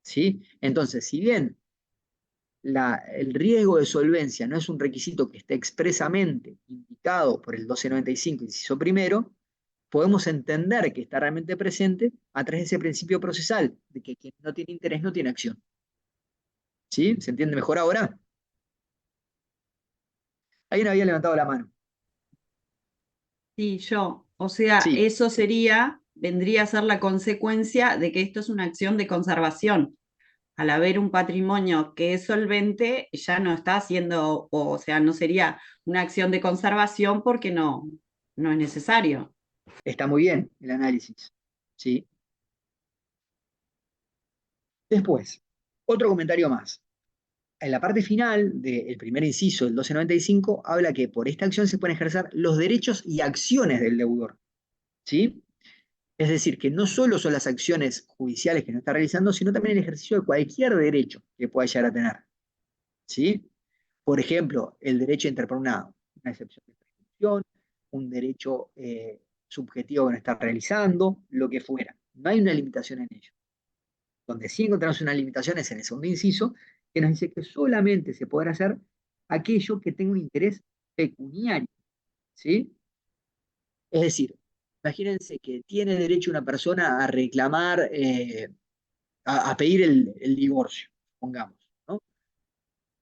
¿Sí? Entonces, si bien el riesgo de solvencia no es un requisito que esté expresamente indicado por el 1295, inciso primero, podemos entender que está realmente presente a través de ese principio procesal, de que quien no tiene interés no tiene acción. ¿Sí? ¿Se entiende mejor ahora? Alguien había levantado la mano. Sí, yo. O sea, Sí. eso vendría a ser la consecuencia de que esto es una acción de conservación. Al haber un patrimonio que es solvente, ya no está haciendo, o sea, no sería una acción de conservación porque no es necesario. Está muy bien el análisis. ¿Sí? Después, otro comentario más. En la parte final del primer inciso del 1295 habla que por esta acción se pueden ejercer los derechos y acciones del deudor. ¿Sí? Es decir, que no solo son las acciones judiciales que no está realizando, sino también el ejercicio de cualquier derecho que pueda llegar a tener. ¿Sí? Por ejemplo, el derecho a interponer una excepción de prescripción, un derecho subjetivo que no está realizando, lo que fuera. No hay una limitación en ello. Donde sí encontramos unas limitaciones en el segundo inciso, que nos dice que solamente se podrá hacer aquello que tenga un interés pecuniario. ¿Sí? Es decir, imagínense que tiene derecho una persona a reclamar, a pedir el divorcio, pongamos, ¿no?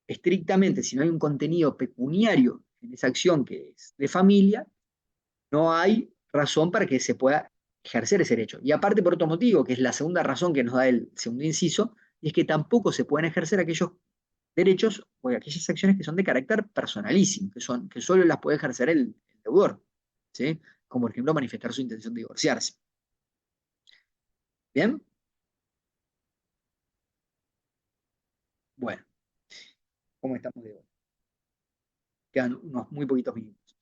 Estrictamente, si no hay un contenido pecuniario en esa acción que es de familia, no hay razón para que se pueda ejercer ese derecho. Y aparte por otro motivo, que es la segunda razón que nos da el segundo inciso, y es que tampoco se pueden ejercer aquellos derechos o aquellas acciones que son de carácter personalísimo, que solo las puede ejercer el deudor, ¿sí? Como por ejemplo manifestar su intención de divorciarse. ¿Bien? Bueno, ¿cómo estamos de hoy? Quedan unos muy poquitos minutos.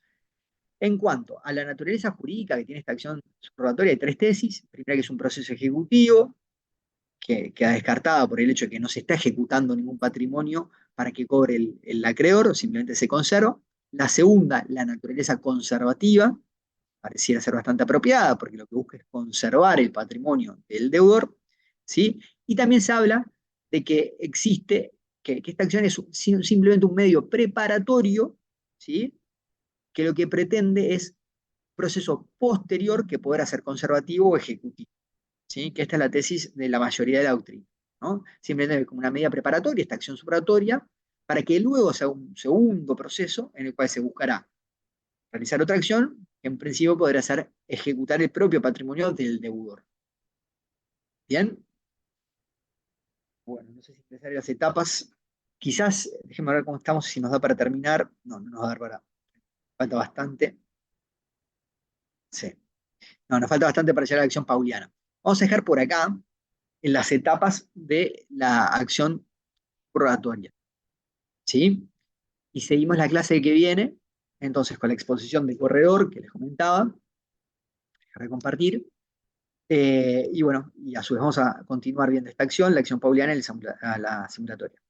En cuanto a la naturaleza jurídica que tiene esta acción subrogatoria, hay tres tesis. Primera, que es un proceso ejecutivo, que queda descartada por el hecho de que no se está ejecutando ningún patrimonio para que cobre el acreedor, simplemente se conserva. La segunda, la naturaleza conservativa, pareciera ser bastante apropiada, porque lo que busca es conservar el patrimonio del deudor, ¿sí? Y también se habla de que existe, que esta acción es simplemente un medio preparatorio, ¿sí? Que lo que pretende es proceso posterior que podrá ser conservativo o ejecutivo, ¿sí? Que esta es la tesis de la mayoría de la doctrina, ¿no? Simplemente como una medida preparatoria, esta acción subrogatoria, para que luego sea un segundo proceso en el cual se buscará realizar otra acción, que en principio podrá ser ejecutar el propio patrimonio del deudor. ¿Bien? Bueno, no sé si empezar las etapas. Quizás, déjenme ver cómo estamos, si nos da para terminar. No, no nos da para. Falta bastante. Sí. No, nos falta bastante para llegar a la acción pauliana. Vamos a dejar por acá en las etapas de la acción prorogatoria. ¿Sí? Y seguimos la clase que viene, entonces con la exposición del corredor que les comentaba, dejar de compartir. Y bueno, y a su vez vamos a continuar viendo esta acción, la acción pauliana y la simulatoria.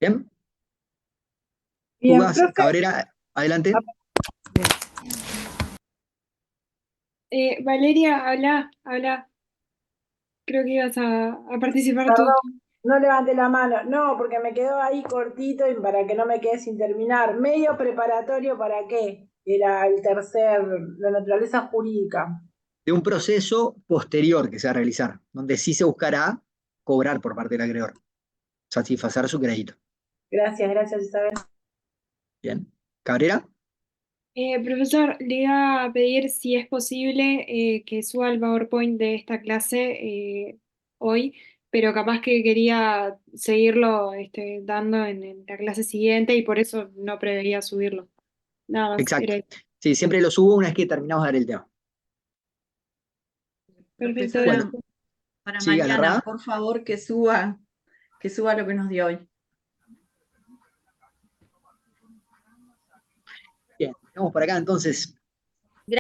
¿Bien? Bien, Fugas, profe. Cabrera, adelante. Valeria, habla. Creo que ibas a participar tú. Perdón, no levanté la mano. No, porque me quedó ahí cortito y para que no me quede sin terminar. Medio preparatorio para qué? Era el tercer, la naturaleza jurídica. De un proceso posterior que se va a realizar, donde sí se buscará cobrar por parte del acreedor, satisfacer su crédito. Gracias, Isabel. Bien. Cabrera. Profesor, le iba a pedir si es posible que suba el PowerPoint de esta clase hoy, pero capaz que quería seguirlo dando en la clase siguiente y por eso no preveía subirlo. Nada más. Exacto. Era... Sí, siempre lo subo una vez que terminamos de dar el tema. Perfecto. Bueno, para Sí, mañana, Galarraga. por favor, que suba lo que nos dio hoy. Bien, vamos por acá entonces.